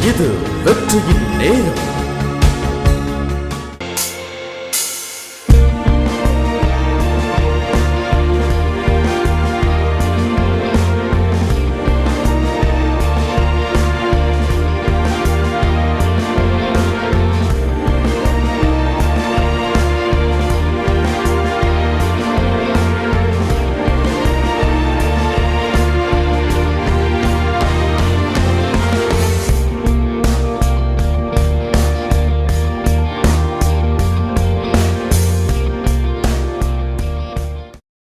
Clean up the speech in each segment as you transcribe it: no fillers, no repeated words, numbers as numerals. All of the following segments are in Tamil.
இது வெற்றியின் நேரம்.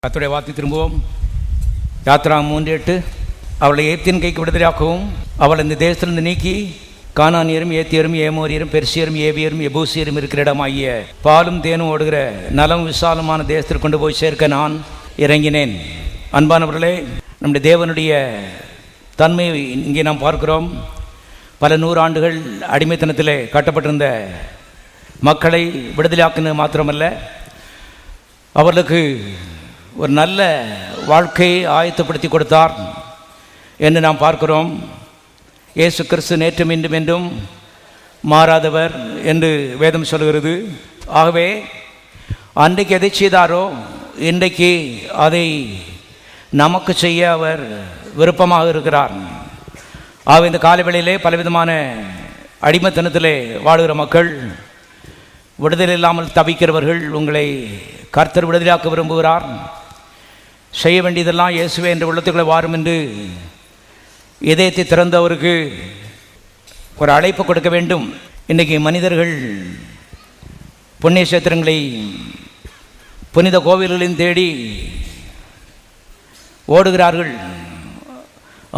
கர்த்தருடைய வார்த்தை திரும்புவோம். யாத்ரா 3:8. அவளை ஏத்தின் கைக்கு விடுதலையாக்கவும் அவள் இந்த தேசத்திலிருந்து நீக்கி கானானியரும் ஏத்தியரும் ஏமோரியரும் பெர்சியரும் ஏவியரும் எபூசியரும் இருக்கிற இடமாகிய பாலும் தேனும் ஓடுகிற நலம் விசாலமான தேசத்தில் கொண்டு போய் சேர்க்க நான் இறங்கினேன். அன்பானவர்களே, நம்முடைய தேவனுடைய தன்மையை இங்கே நாம் பார்க்கிறோம். பல நூறாண்டுகள் அடிமைத்தனத்திலே கட்டப்பட்டிருந்த மக்களை விடுதலையாக்குனது மாத்திரமல்ல, அவர்களுக்கு ஒரு நல்ல வாழ்க்கையை ஆயத்தப்படுத்தி கொடுத்தார் என்று நாம் பார்க்கிறோம். இயேசு கிறிஸ்து நேற்றும் இன்றும் என்றும் மாறாதவர் என்று வேதம் சொல்கிறது. ஆகவே அன்றைக்கு எதை செய்தாரோ இன்றைக்கு அதை நமக்கு செய்ய அவர் விருப்பமாக இருக்கிறார். ஆகவே இந்த காலவேளையிலே பலவிதமான அடிமைத்தனத்திலே வாழுகிற மக்கள், விடுதலை இல்லாமல் தவிக்கிறவர்கள், உங்களை கர்த்தர் விடுதலையாக்க விரும்புகிறார். செய்ய வேண்டியதெல்லாம் இயேசுவே என்ற உள்ளத்துக்குள்ளே வாரும் என்று இதயத்தை திறந்தவருக்கு ஒரு அழைப்பு கொடுக்க வேண்டும். இன்றைக்கி மனிதர்கள் புண்ணிய சேத்திரங்களை புனித கோவில்களையும் தேடி ஓடுகிறார்கள்.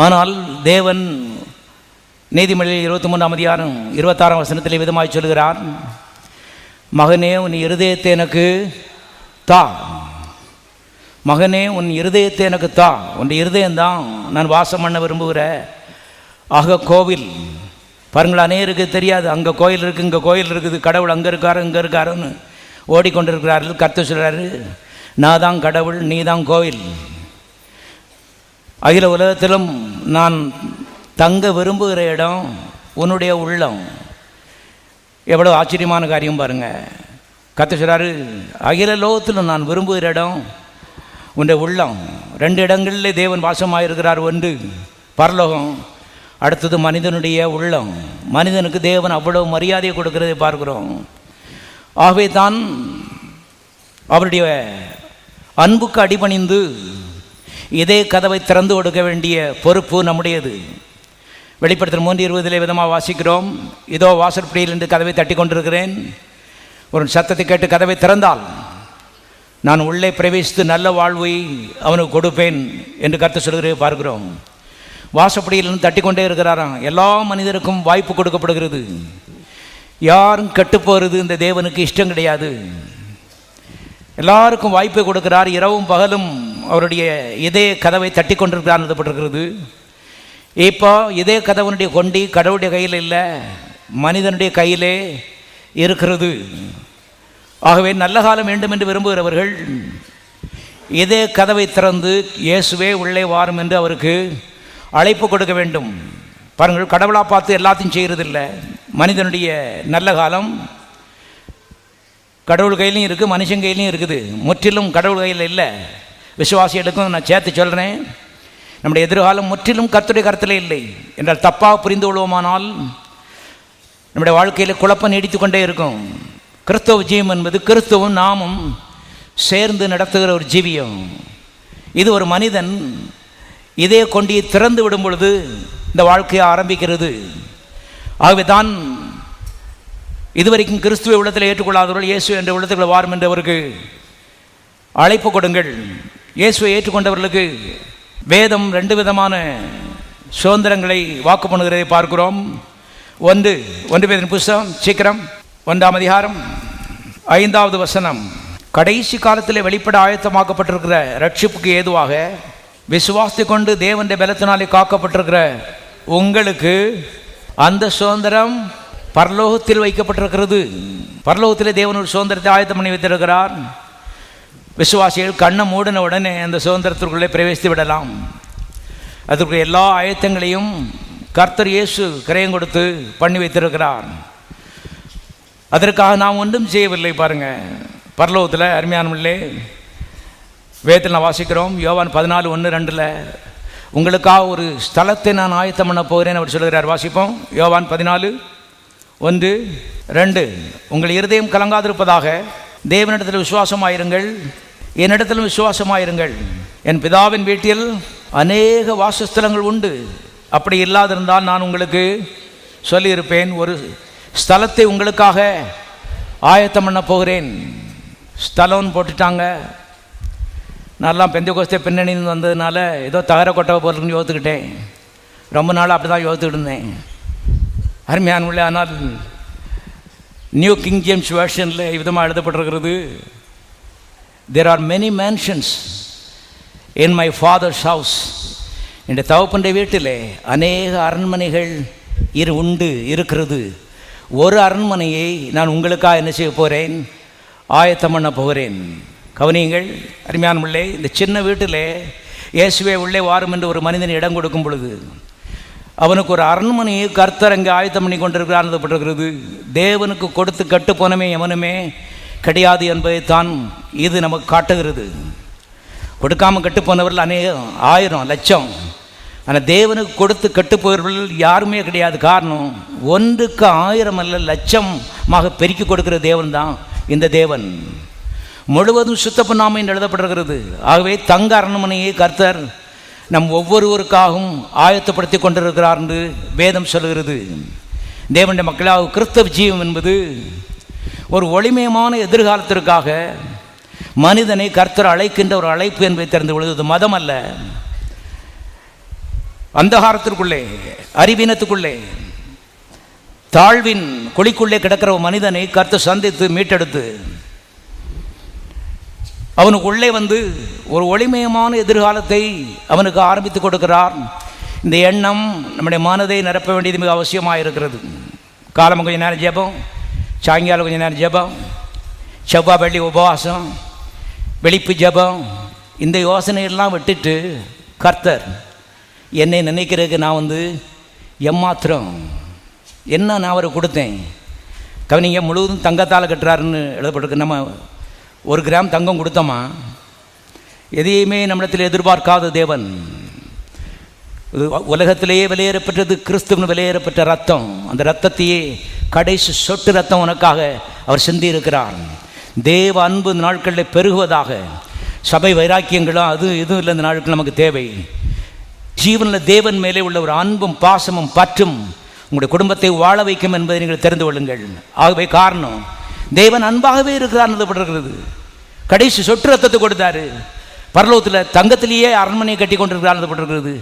ஆனால் தேவன் நீதிமொழியில் 23ஆம் அதிகாரம் 26ஆம் வசனத்தில் விதமாய் சொல்கிறார், மகனே உன் இருதயத்தை எனக்கு தா. மகனே உன் இருதயத்தை எனக்கு தா. உன் இருதயம்தான் நான் வாசம் பண்ண விரும்புகிற கோவில். பாருங்கள், அநேருக்கு தெரியாது அங்கே கோயில் இருக்குது, இங்கே கோயில் இருக்குது, கடவுள் அங்கே இருக்காரு இங்கே இருக்காருன்னு ஓடிக்கொண்டிருக்கிறார்கள். கர்த்தர் சொல்கிறாரு, நான் தான் கடவுள், நீ தான் கோவில். அகில உலகத்திலும் நான் தங்க விரும்புகிற இடம் உன்னுடைய உள்ளம். எவ்வளோ ஆச்சரியமான காரியம் பாருங்கள். கர்த்தர் சொல்கிறாரு, அகில லோகத்தில் நான் விரும்புகிற இடம் உன்னுடைய உள்ளம். 2 இடங்களில் தேவன் வாசமாயிருக்கிறார். ஒன்று பரலோகம், அடுத்தது மனிதனுடைய உள்ளம். மனிதனுக்கு தேவன் அவ்வளவு மரியாதையை கொடுக்கிறதை பார்க்கிறோம். ஆகவே தான் அவருடைய அன்புக்கு அடிபணிந்து இதே கதவை திறந்து கொடுக்க வேண்டிய பொறுப்பு நம்முடையது. வெளிப்படுத்தல் 3:20 விதமாக வாசிக்கிறோம், இதோ வாசற்படியில் என்று கதவை தட்டி கொண்டிருக்கிறேன். ஒரு சத்தத்தை கேட்டு கதவை திறந்தால் நான் உள்ளே பிரவேசித்து நல்ல வாழ்வை அவனுக்கு கொடுப்பேன் என்று கர்த்தர் சொல்கிறதை பார்க்கிறோம். வாசப்படியிலிருந்து தட்டி கொண்டே இருக்கிறாராம். எல்லா மனிதருக்கும் வாய்ப்பு கொடுக்கப்படுகிறது. யாரும் கட்டுப்போகிறது இந்த தேவனுக்கு இஷ்டம் கிடையாது. எல்லாருக்கும் வாய்ப்பை கொடுக்கிறார். இரவும் பகலும் அவருடைய இதே கதவை தட்டி கொண்டிருக்கிறார் எழுதப்பட்டிருக்கிறது. இப்போ இதே கதவனுடைய கொண்டி கடவுளுடைய கையில் இல்லை, மனிதனுடைய கையிலே இருக்கிறது. ஆகவே நல்ல காலம் வேண்டும் என்று விரும்புகிறவர்கள் இதே கதவை திறந்து இயேசுவே உள்ளே வாரும் என்று அவருக்கு அழைப்பு கொடுக்க வேண்டும். பாருங்கள், கடவுளாக பார்த்து எல்லாத்தையும் செய்கிறதில்லை. மனிதனுடைய நல்ல காலம் கடவுள் கையிலையும் இருக்குது, மனுஷன் கையிலையும் இருக்குது. முற்றிலும் கடவுள் கையில் இல்லை. விசுவாசிகளுக்கும் நான் சேர்த்து சொல்கிறேன், நம்முடைய எதிர்காலம் முற்றிலும் கர்த்தருடைய கருத்தில் இல்லை என்றால் தப்பாக புரிந்து கொள்வோமானால் நம்முடைய வாழ்க்கையில் குழப்பம் நீடித்து கொண்டே இருக்கும். கிறிஸ்தவ ஜீவம் என்பது கிறிஸ்துவும் நாமும் சேர்ந்து நடத்துகிற ஒரு ஜீவியம். இது ஒரு மனிதன் இதே கொண்டியை திறந்து விடும் பொழுது இந்த வாழ்க்கையை ஆரம்பிக்கிறது. ஆகவே தான் இதுவரைக்கும் கிறிஸ்துவை உள்ளத்தில் ஏற்றுக்கொள்ளாதவர்கள் இயேசு என்ற உள்ளத்தில் வாரும் என்றவருக்கு அழைப்பு கொடுங்கள். இயேசுவை ஏற்றுக்கொண்டவர்களுக்கு வேதம் 2 விதமான சுதந்திரங்களை வாக்கு பண்ணுகிறதை பார்க்கிறோம். 1 பேதுரு புத்தகம் சீக்கிரம் 1ஆம் அதிகாரம் 5வது வசனம், கடைசி காலத்தில் வெளிப்பட ஆயத்தமாக்கப்பட்டிருக்கிற ரட்சிப்புக்கு ஏதுவாக விசுவாசத்தை கொண்டு தேவனுடைய பலத்தினாலே காக்கப்பட்டிருக்கிற உங்களுக்கு அந்த சுதந்திரம் பரலோகத்தில் வைக்கப்பட்டிருக்கிறது. பரலோகத்திலே தேவன் ஒரு சுதந்திரத்தை ஆயத்தம் பண்ணி வைத்திருக்கிறார். விசுவாசிகள் கண்ணை மூடின உடனே அந்த சுதந்திரத்திற்குள்ளே பிரவேசித்து விடலாம். அதற்கு எல்லா ஆயத்தங்களையும் கர்த்தர் இயேசு கிரயம் கொடுத்து பண்ணி வைத்திருக்கிறார். அதற்காக நாம் ஒன்றும் செய்யவில்லை. பாருங்க, பரலோகத்தில் அருமையானவர்களே, வேதத்தில் நான் வாசிக்கிறோம், யோவான் 14:1-2 உங்களுக்காக ஒரு ஸ்தலத்தை நான் ஆயத்தம் பண்ண போகிறேன் அவர் சொல்கிறார். வாசிப்போம். யோவான் 14:1-2 உங்கள் இருதயம் கலங்காதிருப்பதாக தேவனிடத்தில் விசுவாசமாயிருங்கள், என்னிடத்திலும் விசுவாசமாயிருங்கள். என் பிதாவின் வீட்டில் அநேக வாசஸ்தலங்கள் உண்டு. அப்படி இல்லாதிருந்தால் நான் உங்களுக்கு சொல்லியிருப்பேன். ஒரு ஸ்தலத்தை உங்களுக்காக ஆயத்தம் பண்ண போகிறேன். ஸ்தலம்னு போட்டுட்டாங்க. நான்லாம் பெந்தகோஸ்தே பின்னணின்னு வந்ததுனால ஏதோ தகர கொட்டை போகிறதுன்னு யோசித்துக்கிட்டேன். ரொம்ப நாள் அப்படி தான் யோசித்துக்கிட்டு இருந்தேன். அருமையான உள்ள. ஆனால் நியூ கிங் ஜேம்ஸ் வேர்ஷனில் விதமாக எழுதப்பட்டிருக்கிறது, there are many mansions in my father's house. என்ற தகப்பனுடைய வீட்டிலே அநேக அரண்மனைகள் இருக்கிறது. ஒரு அரண்மனையை நான் உங்களுக்காக என்ன செய்ய போகிறேன், ஆயத்தம் பண்ண போகிறேன். கவனியுங்கள் அருமையான உள்ளே, இந்த சின்ன வீட்டிலே இயேசுவே உள்ளே வாரும் என்று ஒரு மனிதன் இடம் கொடுக்கும் பொழுது அவனுக்கு ஒரு அரண்மனையை கர்த்தர் அங்கே ஆயத்தம் பண்ணி கொண்டிருக்கிறார். தேவனுக்கு கொடுத்து கட்டு போனமே எவனுமே கிடையாது என்பதைத்தான் இது நமக்கு காட்டுகிறது. கொடுக்காமல் கட்டு போனவர்கள் அநேகம், 1000 லட்சம். ஆனால் தேவனுக்கு கொடுத்து கட்டு போகிறவர்கள் யாருமே கிடையாது. காரணம், 1க்கு 1000 அல்ல, லட்சமாக பெருக்கி கொடுக்கிற தேவன் தான் இந்த தேவன். முழுவதும் சுத்த பண்ணாமல் என்று எழுதப்பட்டிருக்கிறது. ஆகவே தங்க அரண்மனையை கர்த்தர் நம் ஒவ்வொருவருக்காகவும் ஆயத்தப்படுத்தி கொண்டிருக்கிறார் என்று வேதம் சொல்கிறது. தேவனுடைய மக்களாக கிறிஸ்தவ ஜீவம் என்பது ஒரு ஒளிமயமான எதிர்காலத்திற்காக மனிதனை கர்த்தர் அழைக்கின்ற ஒரு அழைப்பு என்பதை தெரிந்து கொள்வது. மதம் அல்ல. அந்தகாரத்திற்குள்ளே, அறிவீனத்துக்குள்ளே, தாழ்வின் குழிக்குள்ளே கிடக்கிற ஒரு மனிதனை கர்த்தர் சந்தித்து மீட்டெடுத்து அவனுக்கு உள்ளே வந்து ஒரு ஒளிமயமான எதிர்காலத்தை அவனுக்கு ஆரம்பித்து கொடுக்கிறார். இந்த எண்ணம் நம்முடைய மனதை நிரப்ப வேண்டியது மிக அவசியமாக இருக்கிறது. காலம் கொஞ்சம் நேரம் ஜெபம், சாயங்காலம் கொஞ்சம் நேரம் ஜெபம், செவ்வாய் வெள்ளி உபவாசம், வெளிப்பு ஜெபம், இந்த யோசனையெல்லாம் விட்டுட்டு கர்த்தர் என்னை நினைக்கிறதுக்கு நான் எம்மாத்திரம் என்ன நான் அவரை கொடுத்தேன். கவனிங்க, முழுவதும் தங்கத்தால் கட்டுறாருன்னு எழுதப்பட்டிருக்கு. நம்ம 1 கிராம் தங்கம் கொடுத்தோமா? எதையுமே நம்மிடத்தில் எதிர்பார்க்காத தேவன். உலகத்திலேயே விலையேறப்பட்டது கிறிஸ்துவின் விலையேறப்பட்ட ரத்தம். அந்த ரத்தத்தையே கடைசி சொட்டு ரத்தம் உனக்காக அவர் சிந்தி இருக்கிறார். தேவ அன்பு இந்த நாட்களில் பெருகுவதாக. சபை வைராக்கியங்களும் அது எதுவும் இல்லை இந்த நாட்கள் நமக்கு தேவை. ஜீவனில் தேவன் மேலே உள்ள ஒரு அன்பும் பாசமும் பற்றும் உங்களுடைய குடும்பத்தை வாழ வைக்கும் என்பதை நீங்கள் தெரிந்து கொள்ளுங்கள். ஆகவே காரணம், தேவன் அன்பாகவே இருக்கிறார் எழுதப்பட்டிருக்கிறது. கடைசி சொட்டு ரத்தத்தை கொடுத்தாரு. பரலோகத்தில் தங்கத்திலேயே அரண்மனையை கட்டி கொண்டிருக்கிறார் எழுதப்பட்டிருக்கிறது.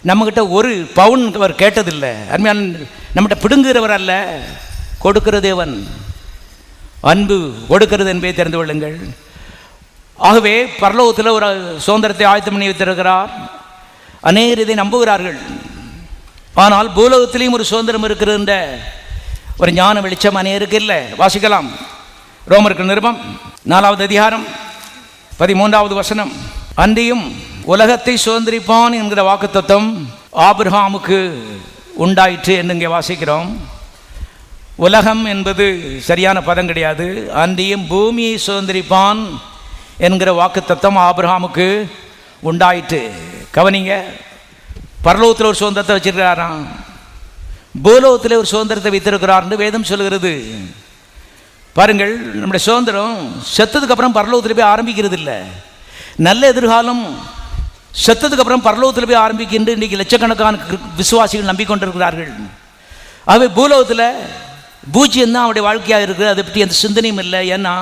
நம்மகிட்ட 1 பவுன் அவர் கேட்டதில்லை. அருமையான, நம்மகிட்ட பிடுங்குகிறவர் அல்ல, கொடுக்கிற தேவன். அன்பு கொடுக்கிறது என்பதை தெரிந்து கொள்ளுங்கள். ஆகவே பரலோகத்தில் ஒரு சுதந்திரத்தை ஆயத்தம் பண்ணி வைத்திருக்கிறார். அநேகர் இதை நம்புகிறார்கள். ஆனால் பூலோகத்திலையும் ஒரு சுதந்திரம் இருக்கிற ஒரு ஞான வெளிச்சம் அநேகருக்கு இல்லை. வாசிக்கலாம். ரோமருக்கு நிருபம் 4வது அதிகாரம் 13வது வசனம். அன்றியும் உலகத்தை சுதந்திரிப்பான் என்கிற வாக்குத்தத்தம் ஆபிரகாமுக்கு உண்டாயிற்று என்று இங்கே வாசிக்கிறோம். உலகம் என்பது சரியான பதம் கிடையாது. அன்றியும் பூமியை சுதந்திரிப்பான் என்கிற வாக்குத்தத்தம் ஆபிரகாமுக்கு உண்டாயிற்று. கவனிங்க, பரலோகத்தில் ஒரு சுதந்திரத்தை வச்சிருக்கிறாராம், பூலோகத்தில் ஒரு சுதந்திரத்தை வைத்திருக்கிறார் என்று வேதம் சொல்கிறது. பாருங்கள், நம்முடைய சுதந்திரம் செத்ததுக்கு அப்புறம் பரலோகத்தில் போய் ஆரம்பிக்கிறது இல்லை. நல்ல எதிர்காலம் செத்ததுக்கு அப்புறம் பரலோகத்தில் போய் ஆரம்பிக்கின்ற இன்றைக்கு லட்சக்கணக்கான விசுவாசிகள் நம்பிக்கொண்டிருக்கிறார்கள். ஆகவே பூலோகத்தில் பூஜ்யம் தான் அவருடைய வாழ்க்கையாக இருக்குது. அதை பற்றி எந்த சிந்தனையும் இல்லை. ஏன்னா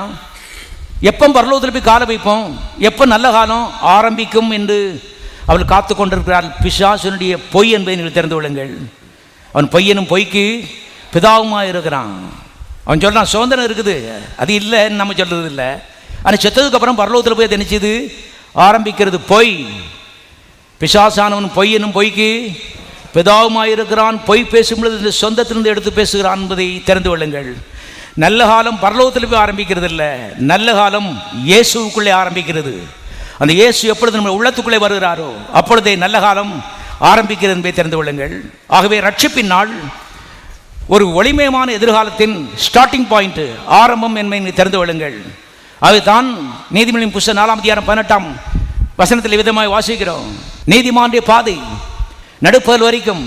எப்போ பரலோகத்தில் போய் கால வைப்போம், எப்போ நல்ல காலம் ஆரம்பிக்கும் என்று அவள் காத்து கொண்டிருக்கிறாள். பிசாசுனுடைய பொய் என்பதை நீங்கள் தெரிந்து கொள்ளுங்கள். அவன் பொய்யனும் பொய்க்கு பிதாவுமாக இருக்கிறான். அவன் சொல்கிறான் சுதந்திரம் இருக்குது, அது இல்லைன்னு நம்ம சொல்கிறது இல்லை. ஆனால் செத்ததுக்கு அப்புறம் பரலோகத்தில் போய் நினைச்சது ஆரம்பிக்கிறது பொய். பிசாசானவன் பொய்யனும் பொய்க்கு பிதாவுமாக இருக்கிறான். பொய் பேசும்பொழுது இந்த சொந்தத்திலிருந்து எடுத்து பேசுகிறான் என்பதை தெரிந்து கொள்ளுங்கள். நல்ல காலம் பரலோகத்தில் போய் ஆரம்பிக்கிறது இல்லை, நல்ல காலம் இயேசுக்குள்ளே ஆரம்பிக்கிறது. அந்த இயேசு எப்பொழுது நம்ம உள்ளத்துக்குள்ளே வருகிறாரோ அப்பொழுதே நல்ல காலம் ஆரம்பிக்கிறது என்பதை தெரிந்து கொள்ளுங்கள். ஆகவே ரட்சிப்பின் நாள் ஒரு ஒளிமயமான எதிர்காலத்தின் ஸ்டார்டிங் பாயிண்ட், ஆரம்பம் என்பதை தெரிந்து கொள்ளுங்கள். அதுதான் நீதிமொழியின் புஸ்தகம் 4ஆம் அதிகாரம் 18ஆம் வசனத்தில் விதமாய் வாசிக்கிறோம். நீதிமானுடைய பாதை நடுப்பகல் வரைக்கும்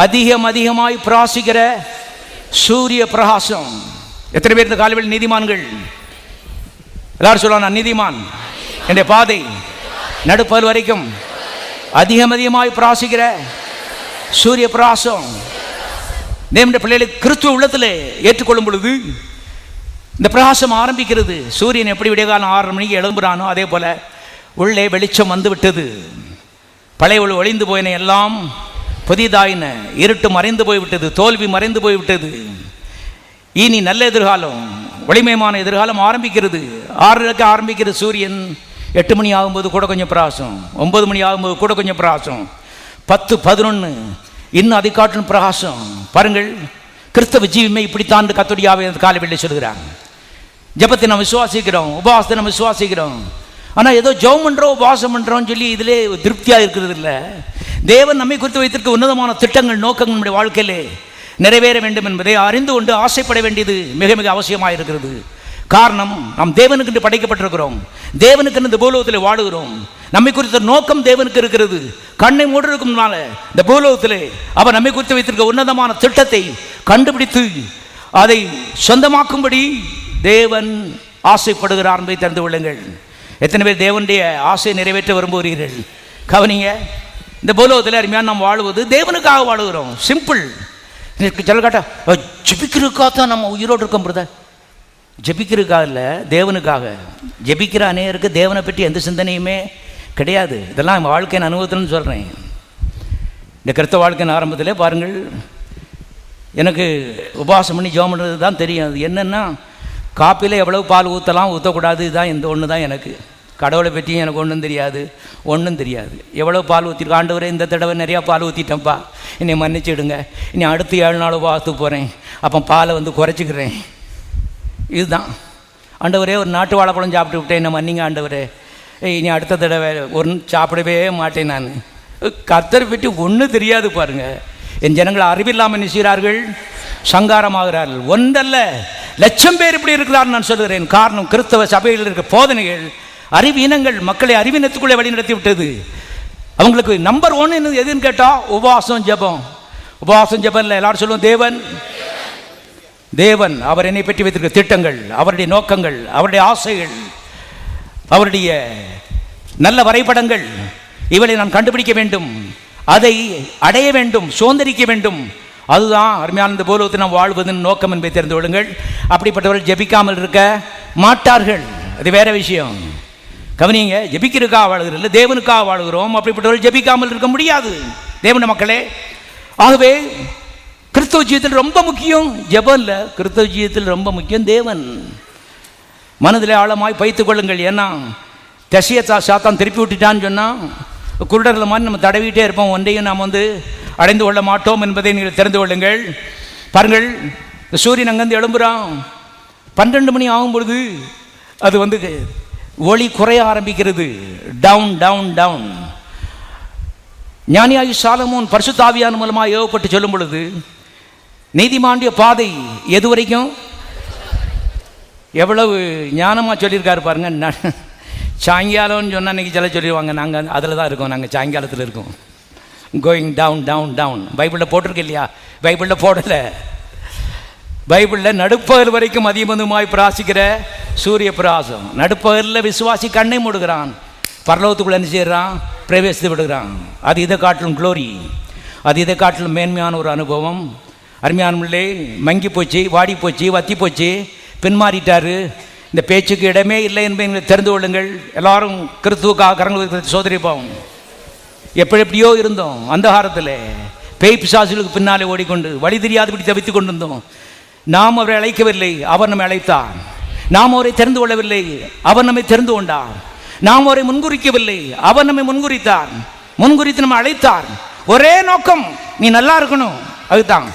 அதிகமாய் பிரகாசிக்கிற சூரிய பிரகாசம். எத்தனை பேர் இந்த காலவெளியில் நீதிமான்கள்? எல்லாரும் சொல்லுவாங்க, நான் நீதிமான், என்னுடைய பாதை நடுப்பகல் வரைக்கும் அதிகமாய் பிரகாசிக்கிற சூரிய பிரகாசம். தேவனுடைய பிள்ளைகளை கிறிஸ்துவ உள்ளத்தில் ஏற்றுக்கொள்ளும் பொழுது இந்த பிரகாசம் ஆரம்பிக்கிறது. சூரியன் எப்படி விடிய காலம் 6 மணிக்கு எழும்புறானோ அதே போல உள்ளே வெளிச்சம் வந்து விட்டது. பழைய ஒளிந்து போயின எல்லாம் புதிதாயின, இருட்டு மறைந்து போய்விட்டது, தோல்வி மறைந்து போய்விட்டது. இனி நல்ல எதிர்காலம், ஒளிமயமான எதிர்காலம் ஆரம்பிக்கிறது. 6 ஆரம்பிக்கிற சூரியன் 8 மணி ஆகும்போது கூட கொஞ்சம் பிரகாசம், 9 மணி ஆகும்போது கூட கொஞ்சம் பிரகாசம், 10, 11 இன்னும் அதை காட்டும் பிரகாசம். பாருங்கள், கிறிஸ்தவ ஜீவமே இப்படித்தான் கர்த்தருடைய காலவெளியில் சொல்கிறாங்க. ஜெபத்தை நாம் விசுவாசிக்கிறோம், உபவாசத்தை நாம் விசுவாசிக்கிறோம். ஆனால் ஏதோ ஜெபம் பண்ணுறோம், உபவாசம் பண்ணுறோம்னு சொல்லி இதிலே திருப்தியாக இருக்கிறது இல்லை. தேவன் நம்மை குறித்து வைத்திருக்க உன்னதமான திட்டங்கள், நோக்கங்கள் நம்முடைய வாழ்க்கையிலே நிறைவேற வேண்டும் என்பதை அறிந்து கொண்டு ஆசைப்பட வேண்டியது மிக மிக அவசியமாக இருக்கிறது. காரணம், நாம் தேவனுக்கு என்று படைக்கப்பட்டிருக்கிறோம், தேவனுக்கு இந்த பூலோகத்தில் வாழுகிறோம். நம்மை குறித்த நோக்கம் தேவனுக்கு இருக்கிறது. கண்ணை மூடிருக்கும்னால இந்த பூலோகத்திலே அவர் நம்மை குறித்து வைத்திருக்க உன்னதமான திட்டத்தை கண்டுபிடித்து அதை சொந்தமாக்கும்படி தேவன் ஆசைப்படுகிறார் என்பதை தெரிந்து கொள்ளுங்கள். எத்தனை பேர் தேவனுடைய ஆசையை நிறைவேற்ற விரும்புகிறீர்கள்? கவனிங்க, இந்த பூலோகத்தில் அருமையாக நாம் வாழுவது தேவனுக்காக வாழுகிறோம். சிம்பிள். சில காட்டா ஜெபிக்கிறதுக்காக தான் நம்ம உயிரோடு இருக்கோம் பிரதர். ஜெபிக்கிறதுக்காக இல்லை, தேவனுக்காக. ஜெபிக்கிற அநேகருக்கு தேவனை பற்றி எந்த சிந்தனையுமே கிடையாது. இதெல்லாம் நம்ம வாழ்க்கையின் அனுபவத்தில்னு சொல்கிறேன். இந்த கிறிஸ்தவ வாழ்க்கையின் ஆரம்பத்திலே பாருங்கள், எனக்கு உபவாசம் பண்ணி ஜெபம் பண்ணுறது தான் தெரியும். அது என்னென்னா, காப்பியில் எவ்வளவு பால் ஊற்றலாம், ஊற்றக்கூடாது, இதுதான் இந்த ஒன்று தான் எனக்கு. கடவுளை பற்றியும் எனக்கு ஒன்றும் தெரியாது. எவ்வளோ பால் ஊற்றிருக்கோம், ஆண்டவரே இந்த தடவை நிறையா பால் ஊற்றிட்டேன்ப்பா, என்னை மன்னிச்சிடுங்க, இனி அடுத்த 7 நாள் உபவாசத்துக்கு போகிறேன், அப்போ பாலை குறைச்சிக்கிறேன். இதுதான். ஆண்டவரே ஒரு நாட்டு வாழைப்பழம் சாப்பிட்டு விட்டேன், என்ன மன்னிங்க ஆண்டவரே, இனி அடுத்த தடவை ஒரு சாப்பிடவே மாட்டேன். நான் கர்த்தரை பற்றி ஒன்றும் தெரியாது. பாருங்கள், என் ஜனங்கள் அறிவில்லாமல் என்ன செய்கிறார்கள்? சங்காரமாகிறார்கள். ஒன்றல்ல, லட்சம் பேர் இப்படி இருக்கிறார் நான் சொல்கிறேன். காரணம், கிறிஸ்தவ சபையில் இருக்க போதனைகள், அறிவீனங்கள் மக்களை அறிவினத்துக்குள்ளே வழி நடத்தி விட்டது. அவங்களுக்கு நம்பர் 1 எதுன்னு கேட்டால் உபவாசம் ஜெபம். உபவாசம் ஜெபம் இல்லை, எல்லாரும் சொல்லுவோம் தேவன் அவர் என்னை பற்றி வைத்திருக்க திட்டங்கள், அவருடைய நோக்கங்கள், அவருடைய ஆசைகள், அவருடைய நல்ல வரைபடங்கள், இவளை நான் கண்டுபிடிக்க வேண்டும், அதை அடைய வேண்டும், சுதந்திரிக்க வேண்டும். அதுதான் அருமையான இந்த பூலோகத்தில் நாம் வாழ்வதன் நோக்கம் என்பதை தெரிந்து கொள்ளுங்கள். அப்படிப்பட்டவர்கள் ஜெபிக்காமல் இருக்க மாட்டார்கள். அது வேற விஷயம். கவனிங்க, ஜெபிக்கிறதுக்காக வாழுகிறோம், தேவனுக்காக வாழுகிறோம். அப்படிப்பட்டவர்கள் ஜெபிக்காமல் இருக்க முடியாது தேவனுடைய மக்களே. ஆகவே கிறிஸ்தவ ஜீவிதத்தில் ரொம்ப முக்கியம் ஜெபம் இல்லை, கிறிஸ்தவ ஜீவிதத்தில் ரொம்ப முக்கியம் தேவன். மனதில் ஆழமாய் பைத்துக் கொள்ளுங்கள். ஏன்னா தசியை சாத்தான் திருப்பி விட்டுட்டான்னு சொன்னால் குருடர்கள் மாதிரி நம்ம தடவிட்டே இருப்போம், ஒன்றையும் நாம் அடைந்து கொள்ள மாட்டோம் என்பதை நீங்கள் தெரிந்து கொள்ளுங்கள். பாருங்கள், இந்த சூரியன் அங்கேருந்து எழும்புறான், 12 மணி ஆகும் பொழுது அது ஒளி குறைய ஆரம்பிக்கிறது. Down down down. ஞானியாகி சாலமோன் பரிசுத்த ஆவியானவர் மூலமாக ஏவப்பட்டு சொல்லும் பொழுது, நீதிமானுடைய பாதை எது வரைக்கும்? எவ்வளவு ஞானமாக சொல்லியிருக்காரு பாருங்க. சாயங்காலம்னு சொன்னால் இன்றைக்கி சில சொல்லிடுவாங்க, நாங்கள் அதில் தான் இருக்கோம், நாங்கள் சாயங்காலத்தில் இருக்கோம். Going down down down. பைபிளில் போட்டிருக்கு இல்லையா? பைபிளில் போடலை. பைபிளில் நடுப்பகல் வரைக்கும் அதிகமாய் பிரகாசிக்கிற சூரிய பிரகாசம். நடுப்பகலில் விசுவாசி கண்ணை மூடுகிறான், பரலோகத்துக்குள்ள என்ன செய்கிறான்? பிரவேசித்து விடுகிறான். அது இதை காட்டிலும் க்ளோரி, அது இதை காட்டிலும் மேன்மையான ஒரு அனுபவம். அருமையானவர்களே, மங்கி போச்சு, வாடி போச்சு, வத்தி போச்சு, பின்மாறிட்டார், இந்த பேச்சுக்கு இடமே இல்லை என்பதை தெரிந்து கொள்ளுங்கள். எல்லாரும் கிறிஸ்துவுக்காக கரங்களுக்கு சோதரிப்போம். எப்படியோ இருந்தோம் அந்தகாரத்தில், பேய் பிசாசுகளுக்கு பின்னாலே ஓடிக்கொண்டு வழி தெரியாதபடி தவித்து கொண்டிருந்தோம். நாம் அவரை அழைக்கவில்லை, அவர் நம்மை அழைத்தார். நாம் அவரை தெரிந்து கொள்ளவில்லை, அவர் நம்மை தெரிந்து கொண்டார். நாம் அவரை முன்குறிக்கவில்லை, அவர் நம்மை முன்குறித்தார். முன்குறித்து நம்ம அழைத்தார். ஒரே நோக்கம், நீ நல்லா இருக்கணும். அதுதான்,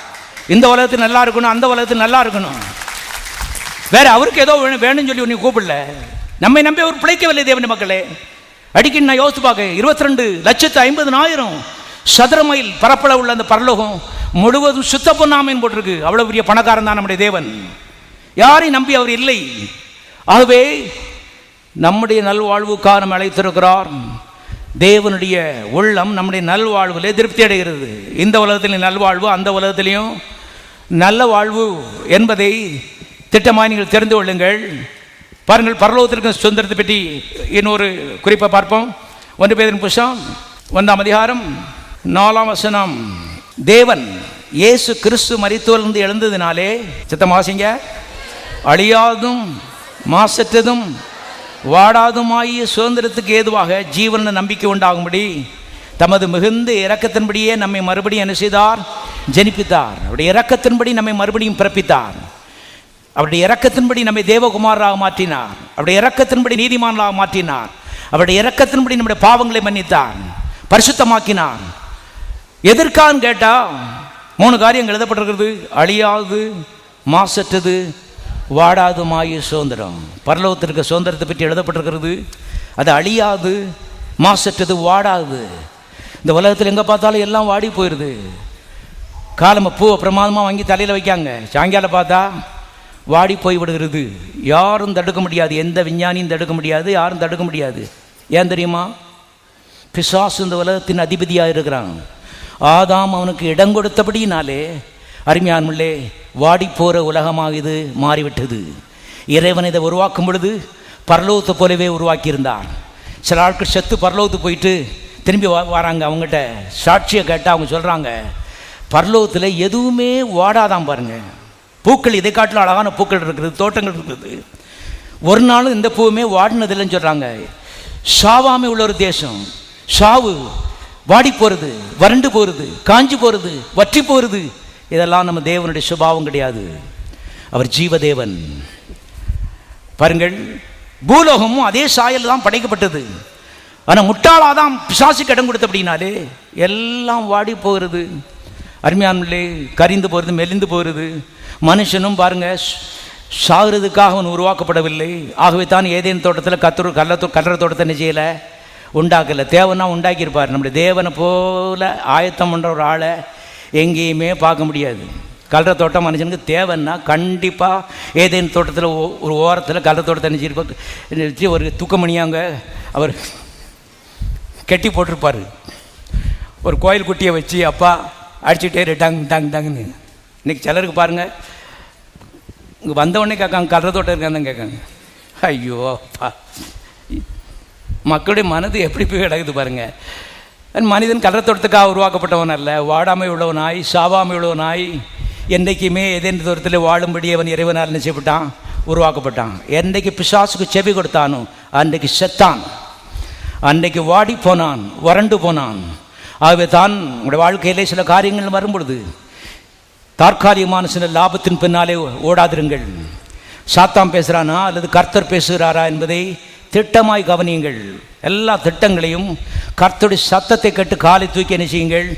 இந்த உலகத்தில் நல்லா இருக்கணும், அந்த உலகத்தில் நல்லா இருக்கணும். வேற அவருக்கு ஏதோ வேணும்னு சொல்லி நீ கூப்பிடல. நம்மை நம்பி அவர் பிழைக்கவில்லை தேவனுடைய மக்களே. அடிக்கடி நான் யோசித்து பார்க்க, 22,50,000 சதுர மைல் பரப்பளவு உள்ள அந்த பரலோகம் முழுவதும் சுத்த பொன்னாமைன்னு போட்டிருக்கு. அவ்வளவு பெரிய பணக்காரன் தான் நம்முடைய தேவன். யாரையும் நம்பி அவர் இல்லை. ஆகவே நம்முடைய நல்வாழ்வுக்காக நம்ம அழைத்திருக்கிறார். தேவனுடைய உள்ளம் நம்முடைய நல்வாழ்விலே திருப்தி அடைகிறது. இந்த உலகத்திலையும் நல்வாழ்வு, அந்த உலகத்திலையும் நல்ல வாழ்வு என்பதை திட்டமாக நீங்கள் தெரிந்து கொள்ளுங்கள். பாருங்கள், பரலோகத்திற்கு சுதந்திரத்தை பற்றி இன்னொரு குறிப்பை பார்ப்போம். 1 பேதுரு புத்தகம் 1ஆம் அதிகாரம் 4ஆம் வசனம். தேவன் இயேசு கிறிஸ்து மரித்தோரிலிருந்து எழுந்ததினாலே, சித்தமாக வாசிங்க, அழியாதும் மாசற்றதும் வாடாதுமாகிய சுதந்திரத்துக்கு ஏதுவாக ஜீவன நம்பிக்கை உண்டாகும்படி தமது மிகுந்த இரக்கத்தின்படியே நம்மை மறுபடியும் என்ன செய்தார்? ஜனிப்பித்தார். அவருடைய இரக்கத்தின்படி நம்மை மறுபடியும் பிறப்பித்தார். அவருடைய இரக்கத்தின்படி நம்மை தேவகுமாராக மாற்றினார். அவருடைய இரக்கத்தின்படி நீதிமான்களாக மாற்றினார். அவருடைய இரக்கத்தின்படி நம்முடைய பாவங்களை மன்னித்தார், பரிசுத்தமாக்கினார். எதற்கான்னு கேட்டால் 3 காரியங்கள் எழுதப்பட்டிருக்கிறது. அழியாது, மாசற்றது, வாடாதுமாகிய சுதந்திரம். பரலோகத்திற்கு சுதந்திரத்தை பற்றி எழுதப்பட்டிருக்கிறது. அது அழியாது, மாசற்றது, வாடாது. இந்த உலகத்தில் எங்கே பார்த்தாலும் எல்லாம் வாடி போயிடுது. காலமை பூவை பிரமாதமாக வாங்கி தலையில் வைக்காங்க, சாயங்காலம் பார்த்தா வாடி போய் விடுகிறது. யாரும் தடுக்க முடியாது, எந்த விஞ்ஞானியும் தடுக்க முடியாது, யாரும் தடுக்க முடியாது. ஏன் தெரியுமா? பிசாசு இந்த உலகத்தின் அதிபதியாக இருக்கிறான். ஆதாம் அவனுக்கு இடம் கொடுத்தபடினாலே அருமையானவர்களே, வாடி போகிற உலகமாக இது மாறிவிட்டது. இறைவன் இதை உருவாக்கும் பொழுது பரலோகத்தை போலவே உருவாக்கியிருந்தார். சில ஆட்கள் செத்து பரலோகத்துக்கு போயிட்டு திரும்பி வராங்க. அவங்ககிட்ட சாட்சியை கேட்டால் அவங்க சொல்கிறாங்க, பரலோகத்தில் எதுவுமே வாடாதான் பாருங்க. பூக்கள் இதை காட்டில் அழகான பூக்கள் இருக்குது, தோட்டங்கள் இருக்குது. ஒரு நாளும் இந்த பூவுமே வாடினதில்லைன்னு சொல்கிறாங்க. சாவாமை உள்ள ஒரு தேசம். சாவு, வாடி போகிறது, வறண்டு போகிறது, காஞ்சி போகிறது, வற்றி போகிறது. இதெல்லாம் நம்ம தேவனுடைய சுபாவம் கிடையாது. அவர் ஜீவதேவன். பாருங்கள், பூலோகமும் அதே சாயல் தான் படைக்கப்பட்டது. ஆனால் முட்டாளாதான் பிசாசுக்கு இடம் கொடுத்த அப்படின்னாலே எல்லாம் வாடி போகிறது. அருமையானே, கரிந்து போகிறது, மெலிந்து போகிறது. மனுஷனும் பாருங்க, சாகிறதுக்காக அவன் உருவாக்கப்படவில்லை. ஆகவே தான் ஏதேன் தோட்டத்தில் கல்லற தோட்டத்தை நிச்சயலை உண்டாக்கலை. தேவனா உண்டாக்கியிருப்பார். நம்முடைய தேவனை போல ஆயத்தம் பண்ணுற ஒரு ஆளை எங்கேயுமே பார்க்க முடியாது. கல்ற தோட்டம் மனுஷனுக்கு தேவைன்னா கண்டிப்பாக ஏதேன் தோட்டத்தில் ஒரு ஓரத்தில் கல்ற தோட்டத்தை நினச்சி ஒரு தூக்கமணியாங்க அவர் கட்டி போட்டிருப்பார். ஒரு கோயில் குட்டியை வச்சு அப்பா அடிச்சுட்டே டங் டங் டங்குன்னு. இன்றைக்கி சிலருக்கு பாருங்கள், இங்கே வந்தவொடனே கேட்காங்க, கல்ற தோட்டம் இருக்கான்னு கேட்காங்க. ஐயோ அப்பா, மக்களுடைய மனது எப்படி போய் கிடக்குது பாருங்கள். மனிதன் கல்றத்தோட்டத்துக்காக உருவாக்கப்பட்டவன் அல்ல. வாடாமை உள்ளவனாய், சாவாமை உள்ளவனாய், என்றைக்குமே ஏதேன் தோட்டத்தில் வாழும்படி அவன் இறைவனால் நிச்சயப்பட்டான், உருவாக்கப்பட்டான். என்றைக்கு பிசாசுக்கு செவி கொடுத்தானோ அன்றைக்கு செத்தான், அன்றைக்கு வாடி போனான், வறண்டு போனான். ஆகவே தான் உங்களுடைய வாழ்க்கையிலே சில காரியங்கள் வரும்பொழுது தற்காலிகமான சில லாபத்தின் பின்னாலே ஓடாதிருங்கள். சாத்தான் பேசுகிறானா அல்லது கர்த்தர் பேசுகிறாரா என்பதை திட்டமாய் கவனியுங்கள். எல்லா திட்டங்களையும் கர்த்தருடைய சத்தத்தை கேட்டு காலை தூக்கி என்ன செய்யுங்கள்,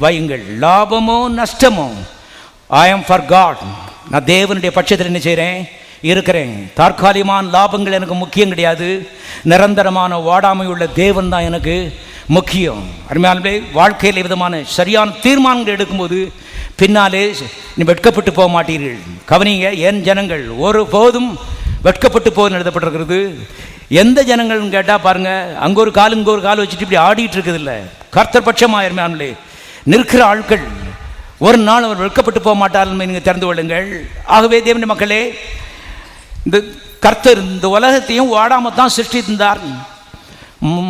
வையுங்கள். லாபமோ நஷ்டமோ, ஐ ஆம் ஃபார் காட். நான் தேவனுடைய பட்சத்தில் என்ன செய்கிறேன், இருக்கிறேன். தற்காலிகமான லாபங்கள் எனக்கு முக்கியம் கிடையாது. நிரந்தரமான வாடாமை உள்ள தேவன் தான் எனக்கு முக்கியம். அருமையானவர்களே, வாழ்க்கையில் விதமான சரியான தீர்மானங்கள் எடுக்கும்போது பின்னாலே நீ வெட்கப்பட்டு போக மாட்டீர்கள். கவனிங்க, என் ஜனங்கள் ஒருபோதும் வெட்கப்பட்டு போக எழுதப்பட்டிருக்கிறது. எந்த ஜனங்கள்னு கேட்டால் பாருங்கள், அங்கே ஒரு கால் இங்கே ஒரு கால் வச்சுட்டு இப்படி ஆடிட்டு இருக்குது இல்லை. கர்த்தர் பட்சமாயிருமே நிற்கிற ஆட்கள் ஒரு நாள் அவர் வெட்கப்பட்டு போக மாட்டார்கள். நீங்கள் தெரிந்து கொள்ளுங்கள். ஆகவே தேவனுடைய மக்களே, இந்த கர்த்தர் இந்த உலகத்தையும் வாடாமல் தான் சிருஷ்டித்திருந்தார்.